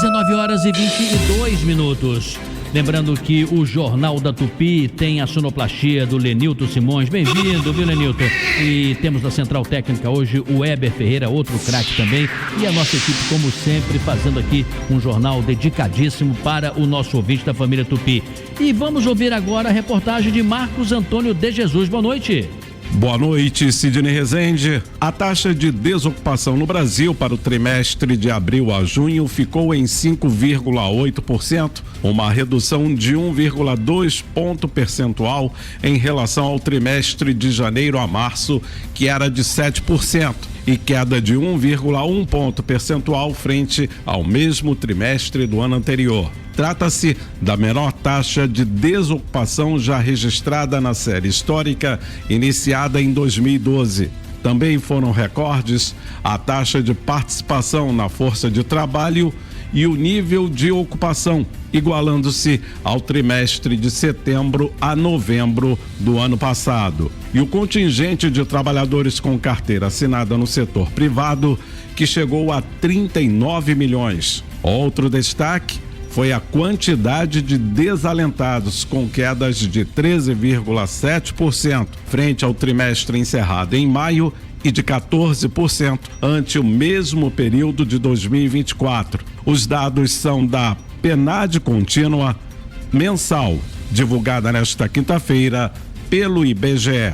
19h22. Lembrando que o Jornal da Tupi tem a sonoplastia do Lenilton Simões. Bem-vindo, viu, Lenilton? E temos na Central Técnica hoje o Weber Ferreira, outro craque também. E a nossa equipe, como sempre, fazendo aqui um jornal dedicadíssimo para o nosso ouvinte da família Tupi. E vamos ouvir agora a reportagem de Marcos Antônio de Jesus. Boa noite. Boa noite, Sidney Rezende. A taxa de desocupação no Brasil para o trimestre de abril a junho ficou em 5,8%, uma redução de 1,2 ponto percentual em relação ao trimestre de janeiro a março, que era de 7%, e queda de 1,1 ponto percentual frente ao mesmo trimestre do ano anterior. Trata-se da menor taxa de desocupação já registrada na série histórica, iniciada em 2012. Também foram recordes a taxa de participação na força de trabalho e o nível de ocupação, igualando-se ao trimestre de setembro a novembro do ano passado. E o contingente de trabalhadores com carteira assinada no setor privado, que chegou a 39 milhões. Outro destaque foi a quantidade de desalentados, com quedas de 13,7% frente ao trimestre encerrado em maio e de 14% ante o mesmo período de 2024. Os dados são da PNAD contínua mensal, divulgada nesta quinta-feira pelo IBGE.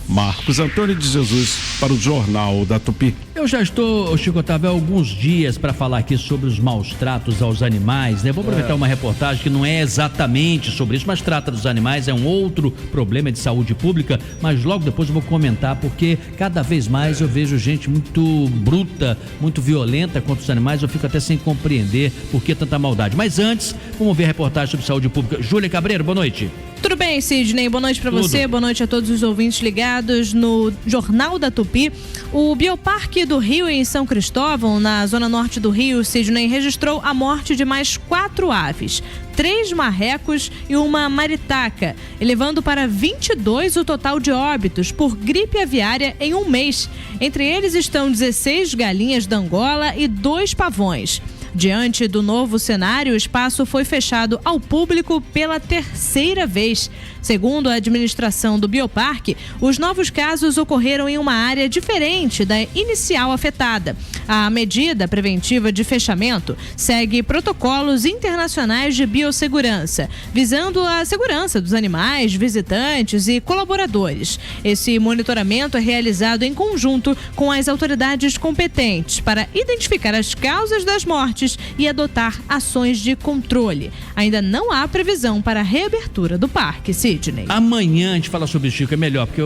Marcos Antônio de Jesus para o Jornal da Tupi. Eu já estou, Chico Otávio, há alguns dias para falar aqui sobre os maus tratos aos animais, né? Vou aproveitar uma reportagem que não é exatamente sobre isso, mas trata dos animais, é um outro problema de saúde pública, mas logo depois eu vou comentar, porque cada vez mais eu vejo gente muito bruta, muito violenta contra os animais, eu fico até sem compreender por que tanta maldade. Mas antes, vamos ver a reportagem sobre saúde pública. Júlia Cabreiro, boa noite. Tudo bem, Sidney? Boa noite para você, boa noite a todos os ouvintes ligados no Jornal da Tupi. O Bioparque do Rio, em São Cristóvão, na zona norte do Rio, Sidney, registrou a morte de mais 4 aves, 3 marrecos e uma maritaca, elevando para 22 o total de óbitos por gripe aviária em um mês. Entre eles estão 16 galinhas da Angola e 2 pavões. Diante do novo cenário, o espaço foi fechado ao público pela 3ª vez. Segundo a administração do Bioparque, os novos casos ocorreram em uma área diferente da inicial afetada. A medida preventiva de fechamento segue protocolos internacionais de biossegurança, visando a segurança dos animais, visitantes e colaboradores. Esse monitoramento é realizado em conjunto com as autoridades competentes para identificar as causas das mortes e adotar ações de controle. Ainda não há previsão para a reabertura do parque, Sidney. Amanhã a gente fala sobre isso, Chico, é melhor, porque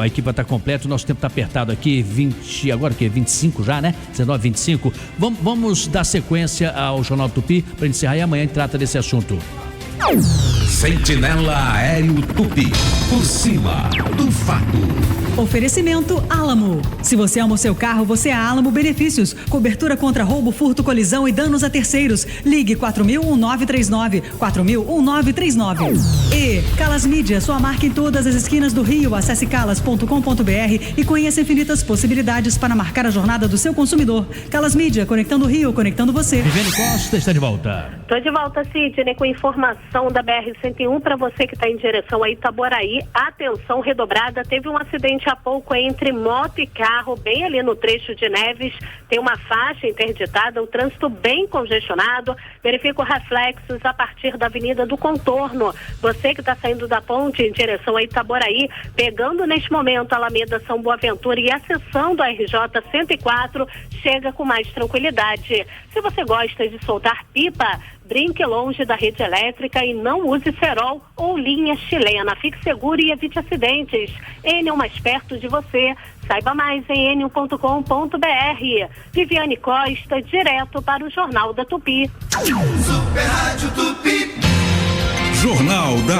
a equipe está completa, o nosso tempo está apertado aqui, 25 já, né? 19, 25. Vamos dar sequência ao Jornal Tupi para encerrar e amanhã a gente trata desse assunto. Sentinela Aéreo Tupi, por cima do fato. Oferecimento Álamo. Se você ama o seu carro, você é Álamo Benefícios. Cobertura contra roubo, furto, colisão e danos a terceiros. Ligue 4000-1939. 4000-1939. E Calas Mídia, sua marca em todas as esquinas do Rio. Acesse calas.com.br e conheça infinitas possibilidades para marcar a jornada do seu consumidor. Calas Mídia, conectando o Rio, conectando você. Viviane Costa está de volta. Estou de volta, Sidney, com informação da BR-101 para você que está em direção a Itaboraí. Atenção redobrada, teve um acidente há pouco entre moto e carro, bem ali no trecho de Neves. Tem uma faixa interditada, o trânsito bem congestionado. Verifica os reflexos a partir da Avenida do Contorno. Você que está saindo da ponte em direção a Itaboraí, pegando neste momento a Alameda São Boaventura e acessando a RJ 104, chega com mais tranquilidade. Se você gosta de soltar pipa, brinque longe da rede elétrica e não use cerol ou linha chilena. Fique seguro e evite acidentes. Enel mais perto de você. Saiba mais em enel.com.br. Viviane Costa, direto para o Jornal da Tupi. Super Rádio Tupi. Jornal da